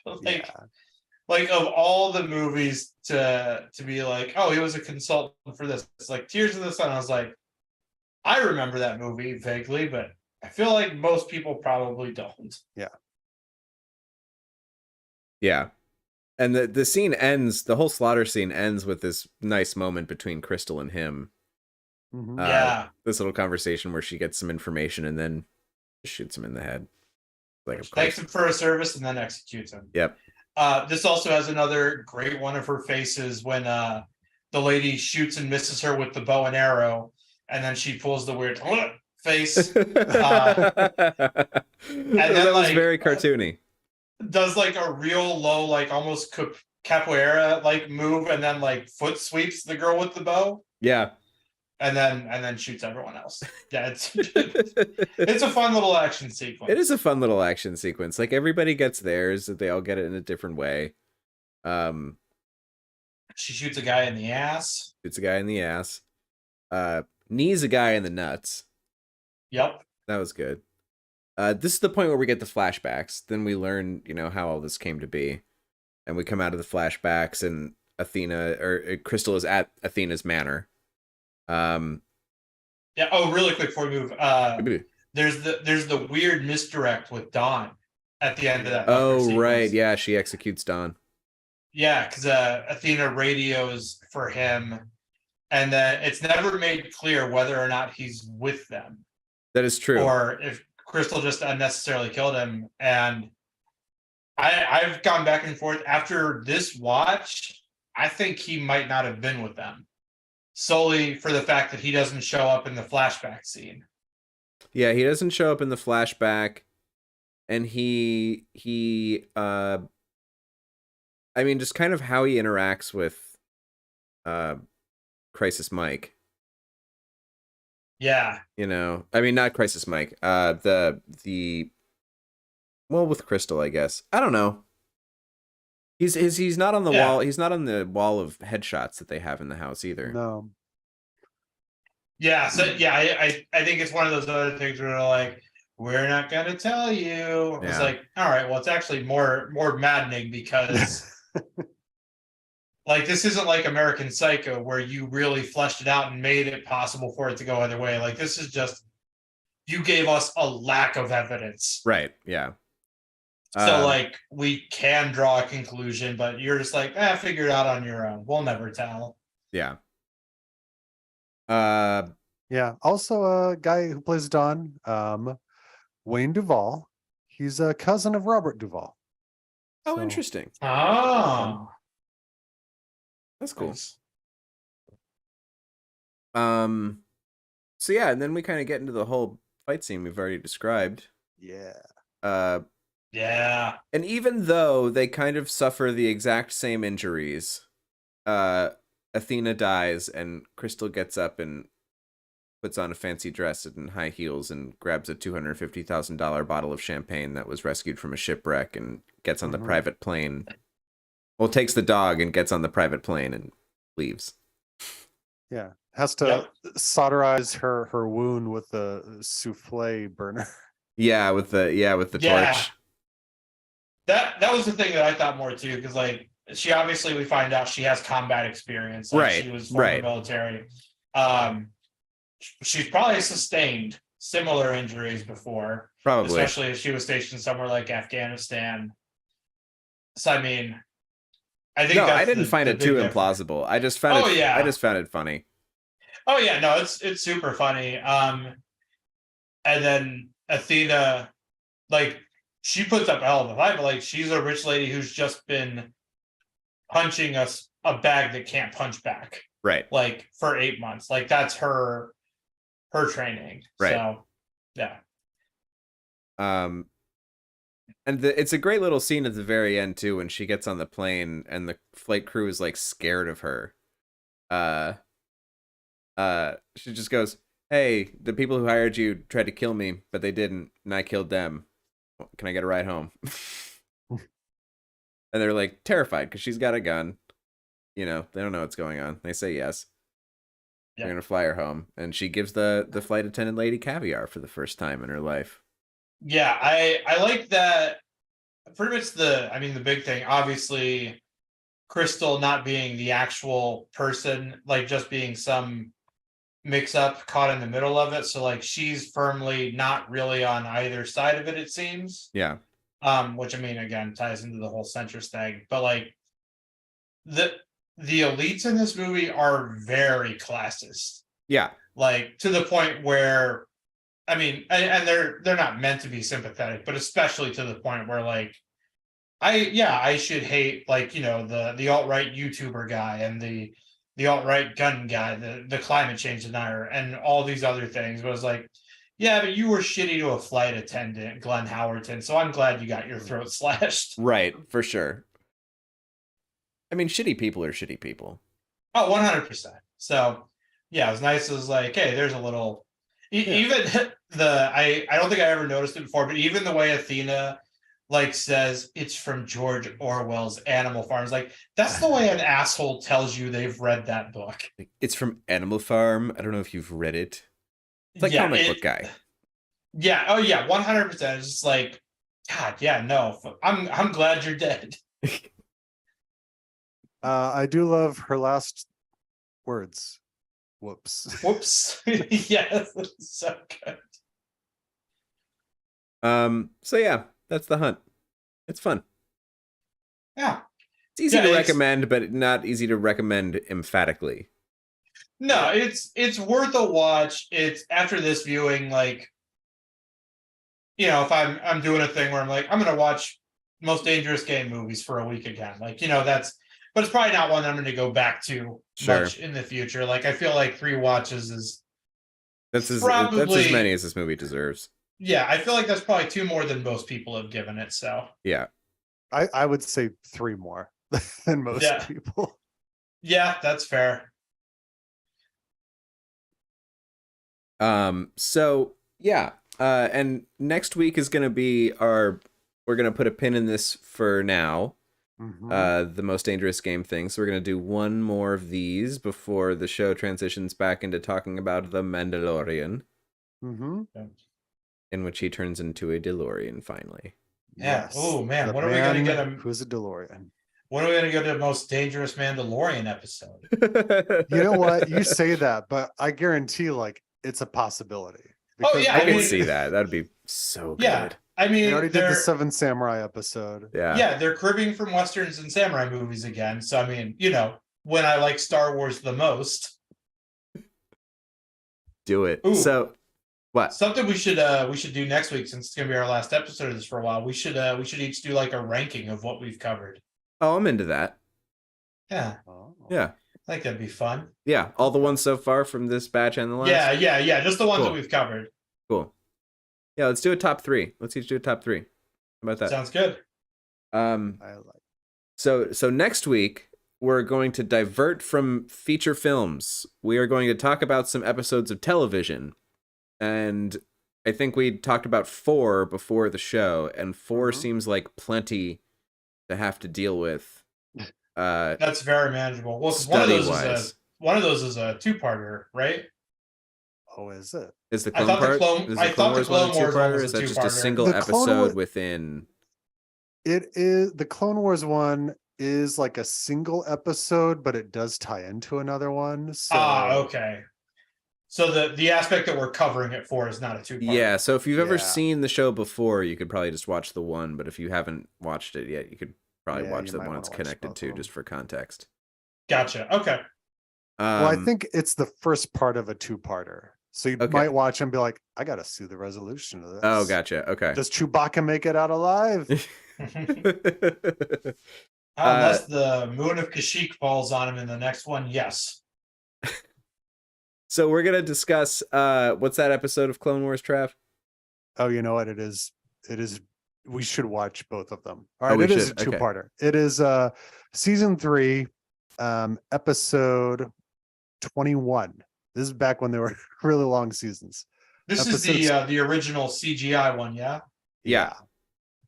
Like of all the movies to be like, oh, he was a consultant for this. It's like Tears of the Sun. I was like, I remember that movie vaguely, but I feel like most people probably don't. Yeah. Yeah. And the scene ends, the whole slaughter scene ends with this nice moment between Crystal and him. Mm-hmm. This little conversation where she gets some information and then shoots him in the head. Like, of course. Thanks him for a service and then executes him. Yep. This also has another great one of her faces when the lady shoots and misses her with the bow and arrow, and then she pulls the weird face. And then, that was very cartoony. Does like a real low, like almost capoeira like move, and then like foot sweeps the girl with the bow. Yeah. And then shoots everyone else. Yeah, it's a fun little action sequence. It is a fun little action sequence. Like everybody gets theirs, they all get it in a different way. She shoots a guy in the ass. Shoots a guy in the ass. Knees a guy in the nuts. Yep. That was good. This is the point where we get the flashbacks. Then we learn, you know, how all this came to be. And we come out of the flashbacks and Crystal is at Athena's manor. Yeah. Oh, really quick before we move. There's the weird misdirect with Dawn at the end of that. Oh, right. Yeah, she executes Dawn. Yeah, because Athena radios for him, and then it's never made clear whether or not he's with them. That is true. Or if Crystal just unnecessarily killed him. And I've gone back and forth. After this watch, I think he might not have been with them. Solely for the fact that he doesn't show up in the flashback scene. Yeah, he doesn't show up in the flashback, and he I mean, just kind of how he interacts with Crisis Mike. Yeah. You know, I mean, not Crisis Mike. Well, with Crystal, I guess. I don't know. He's not on the wall. He's not on the wall of headshots that they have in the house either. No. Yeah. So yeah, I think it's one of those other things where they're like, we're not gonna tell you. It's like, all right, well, it's actually more maddening because like this isn't like American Psycho where you really fleshed it out and made it possible for it to go either way. Like this is just you gave us a lack of evidence. Right. Yeah. So like we can draw a conclusion, but you're just like, figure it out on your own. We'll never tell. Yeah. Yeah. Also a guy who plays Don, Wayne Duvall. He's a cousin of Robert Duvall. Oh, interesting. Oh. That's cool. Nice. So yeah, and then we kind of get into the whole fight scene we've already described. Yeah. Yeah. And even though they kind of suffer the exact same injuries, Athena dies and Crystal gets up and puts on a fancy dress and high heels and grabs a $250,000 bottle of champagne that was rescued from a shipwreck and gets on the private plane. Well, takes the dog and gets on the private plane and leaves. Yeah. Has to solderize her wound with the souffle burner. Yeah, with the torch. That was the thing that I thought more too, because like she obviously we find out she has combat experience. Like right. She was from the military. She's probably sustained. similar injuries before, Probably. especially if she was stationed somewhere like Afghanistan. So I mean, I think No, that's I didn't find the it too big difference. implausible. I just found Oh, yeah. I just found it funny. Oh yeah, no, it's super funny. And then Athena, like, she puts up a hell of a fight, but like, she's a rich lady who's just been punching a bag that can't punch back, Right. like, for 8 months. Like, that's her training. Right. So yeah. And it's a great little scene at the very end too, when she gets on the plane and the flight crew is like scared of her. She just goes, "Hey, the people who hired you tried to kill me, but they didn't, and I killed them. Can I get a ride home?" And they're like terrified because she's got a gun. You know, they don't know what's going on. They say yes. Yeah. They're gonna fly her home, and she gives the flight attendant lady caviar for the first time in her life. Yeah, I like that. Pretty much the big thing, obviously, Crystal not being the actual person, like just being some mix up caught in the middle of it. So like she's firmly not really on either side of it, it seems. Yeah. Which I mean, again, ties into the whole centrist thing. But like the elites in this movie are very classist. Yeah. Like to the point where, I mean, and they're not meant to be sympathetic, but especially to the point where like, I should hate, like, you know, the alt-right YouTuber guy and the alt-right gun guy, the climate change denier, and all these other things. But it was like, yeah, but you were shitty to a flight attendant, Glenn Howerton, so I'm glad you got your throat slashed. Right, for sure. I mean, shitty people are shitty people. Oh, 100%. So yeah, it was nice. It was like, hey, there's a little even I don't think I ever noticed it before, but even the way Athena like says it's from George Orwell's Animal Farm, is like, that's the way an asshole tells you they've read that book. It's from Animal Farm. I don't know if you've read it. It's like comic book guy. Yeah. Oh yeah. 100%. It's just like, God. Yeah. No. I'm glad you're dead. I do love her last words. Whoops. Whoops. Yes. So good. So yeah, that's The Hunt. It's fun. Yeah. It's easy to recommend, but not easy to recommend emphatically. No, it's worth a watch. It's after this viewing, like, you know, if I'm doing a thing where I'm like, I'm gonna watch Most Dangerous Game movies for a week again. Like, you know, but it's probably not one I'm gonna go back to much in the future. Like, I feel like 3 watches that's as many as this movie deserves. Yeah, I feel like that's probably 2 more than most people have given it. So yeah, I would say 3 more than most people. Yeah, that's fair. So yeah, and next week is gonna be we're gonna put a pin in this for now. Mm-hmm. The Most Dangerous Game thing. So we're gonna do one more of these before the show transitions back into talking about the Mandalorian. Mm-hmm. In which he turns into a DeLorean finally. Yeah. Yes. Oh man, The what are we gonna get him? Who's a DeLorean? When are we gonna go to the Most Dangerous Mandalorian episode? You know what? You say that, but I guarantee, like, it's a possibility. Oh yeah, I can see that. That'd be so good. Yeah, I mean, they already did the 7 Samurai episode. Yeah, they're cribbing from westerns and samurai movies again. So I mean, you know, when I like Star Wars the most, do it. Ooh. So, what? Something we should do next week, since it's gonna be our last episode of this for a while. We should each do like a ranking of what we've covered. Oh, I'm into that. Yeah. Yeah. I think that'd be fun. Yeah, all the ones so far from this batch and the last. Yeah. Just the ones that we've covered. Cool. Yeah, let's do a top 3. Let's each do a top 3. How about that? Sounds good. I like. So next week we're going to divert from feature films. We are going to talk about some episodes of television, and I think we talked about 4 before the show, and 4 seems like plenty to have to deal with. That's very manageable. Well, one of those is a 2-parter, right? Oh, is it? Is the Clone part? Is the Clone Wars one a 2-parter? Or is that just a single episode within? It is. The Clone Wars one is like a single episode, but it does tie into another one. So okay. So the aspect that we're covering it for is not a two-part. Yeah, so if you've ever Yeah. seen the show before, you could probably just watch the one, but if you haven't watched it yet, you could probably Yeah, watch you the might one wanna it's watch connected both to, of 'em. just for context. Gotcha. Okay. Well, I Um, think it's the first part of a two-parter. So you Okay. might watch and be like, I gotta see the resolution of this. Oh, gotcha. Okay. Does Chewbacca make it out alive? Unless the moon of Kashyyyk falls on him in the next one, yes. So we're gonna discuss what's that episode of Clone Wars, Trav? Oh, you know what? It is. We should watch both of them. All Oh, right, we it is a should. Okay. two-parter. It is season 3, episode 21. This is back when they were really long seasons. This is the original CGI one, yeah? Yeah.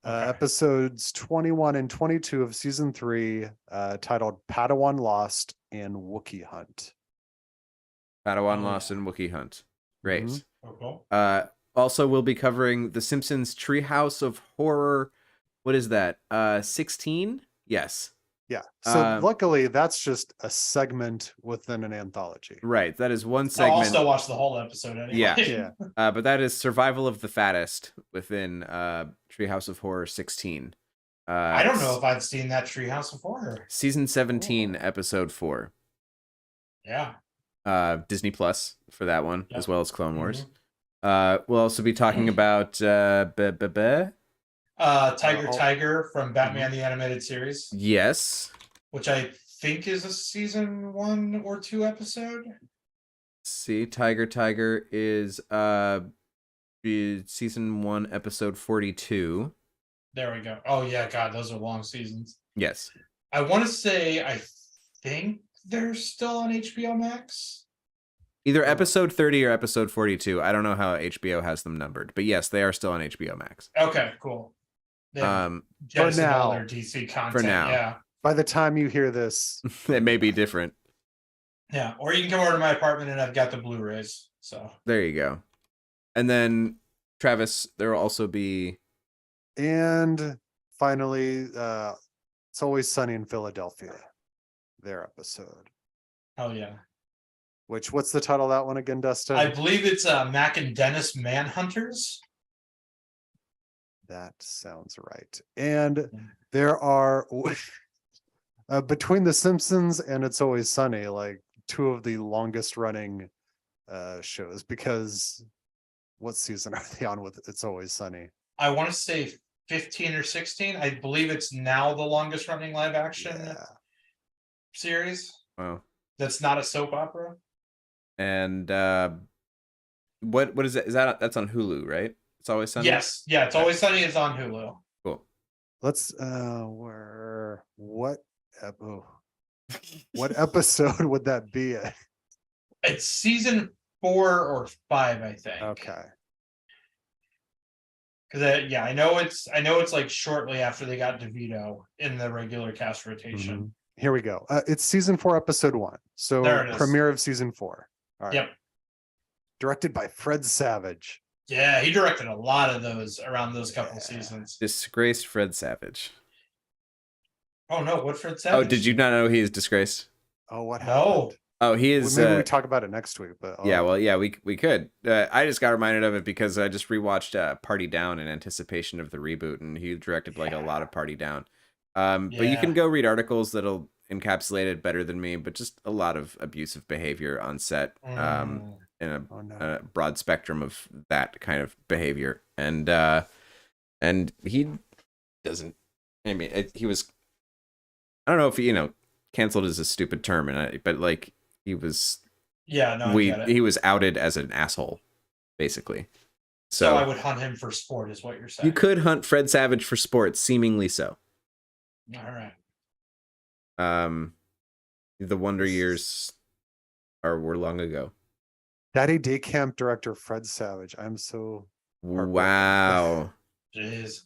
Okay. Episodes 21 and 22 of season 3, titled Padawan Lost and Wookiee Hunt. Padawan Oh, Lost yeah. and Wookiee Hunt. Great. Mhm. Oh, cool. Also, we'll be covering The Simpsons Treehouse of Horror. What is that? 16? Yes. Yeah. So Um, luckily, that's just a segment within an anthology. Right. That is one I'll segment. still watch the whole episode anyway. Yeah. Yeah. But that is Survival of the Fattest within Treehouse of Horror 16. I don't know if I've seen that Treehouse of Horror. Season 17, episode 4. Yeah. Disney Plus for that one, Yep. as well as Clone Wars. Mhm. We'll also be talking about Tiger Oh. Tiger from Batman the Animated Series, yes. which I think is a season 1 or 2 episode. See, Tiger is season 1, episode 42. There we go. Oh yeah, God, those are long seasons. Yes. I want to say I think they're still on HBO Max. Either episode 30 or episode 42. I don't know how HBO has them numbered, but yes, they are still on HBO Max. Okay, cool. They jettisoned all their DC content. now. Yeah. By the time you hear this, It may be different. Yeah. Or you can come over to my apartment and I've got the Blu-rays. So There you go. And then, Travis, there will also be... and finally, It's Always Sunny in Philadelphia, their episode. oh yeah. What's the title of that one again, Dustin? I believe it's Mac and Dennis Manhunters. That sounds right. And there are between The Simpsons and It's Always Sunny, like 2 of the longest running shows, because what season are they on with It's Always Sunny? I want to say 15 or 16. I believe it's now the longest running live action Yeah. series. Wow. That's not a soap opera. And what is that? That's on Hulu, right? It's Always Sunny? Yes. Yeah. It's Always Sunny is on Hulu. Cool. Let's what episode would that be at? It's season 4 or 5, I think. Okay. Because I know it's like shortly after they got DeVito in the regular cast rotation. Mhm. Here we go. It's season 4, episode 1. So There it is. premiere of season 4. All right. Yep. Directed by Fred Savage. Yeah, he directed a lot of those around those couple seasons. Disgraced Fred Savage. Oh no, what Fred Savage? Oh, did you not know he is disgraced? Oh, what No. happened? Oh, he Well, is. maybe we talk about it next week. But Yeah, well, yeah, we could. I just got reminded of it because I just rewatched Party Down in anticipation of the reboot, and he directed like a lot of Party Down. But you Yeah. can go read articles that'll encapsulate it better than me. But just a lot of abusive behavior on set, in Oh, no. a broad spectrum of that kind of behavior, and he doesn't. I mean, he was. I don't know if canceled is a stupid term, but like he was. Yeah, no, I get it. He was outed as an asshole, basically. So I would hunt him for sport, is what you're saying. You could hunt Fred Savage for sport, seemingly so. All right. The Wonder Years were long ago. Daddy Day Camp director Fred Savage. I'm so Wow. Jeez.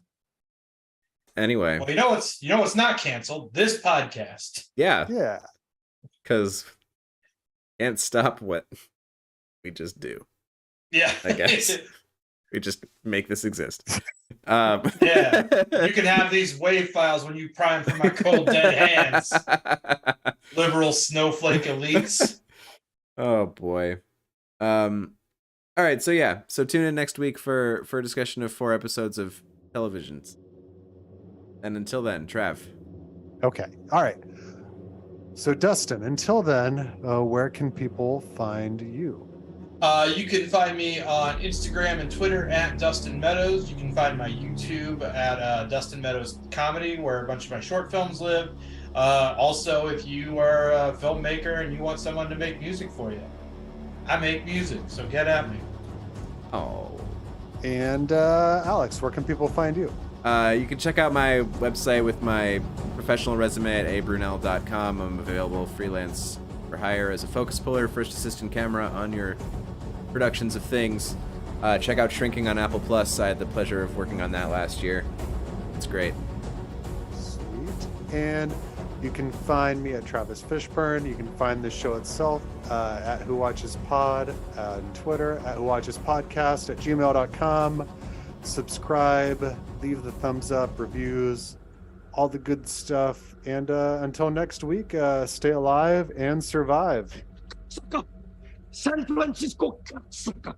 Anyway, Well, you know what's not canceled? This podcast. yeah. Because can't stop what we just do. Yeah. I guess. We just make this exist. Yeah. You can have these wave files when you prime for my cold dead hands. Liberal snowflake elites. Oh boy. All right, so yeah, so tune in next week for a discussion of 4 episodes of televisions. And until then, Trav. Okay. All right. So Dustin, until then, where can people find you? You can find me on Instagram and Twitter at Dustin Meadows. You can find my YouTube at Dustin Meadows Comedy, where a bunch of my short films live. Also, if you are a filmmaker and you want someone to make music for you, I make music, so get at me. Oh. And Alex, where can people find you? You can check out my website with my professional resume at abrunel.com. I'm available freelance for hire as a focus puller, first assistant camera on your productions of things. Check out Shrinking on Apple Plus. I had the pleasure of working on that last year. It's great. Sweet. And you can find me at Travis Fishburne. You can find the show itself at Who Watches Pod on Twitter, at Who Watches Podcast, at gmail.com. Subscribe, leave the thumbs up, reviews, all the good stuff. And until next week, stay alive and survive. San Francisco, sucker.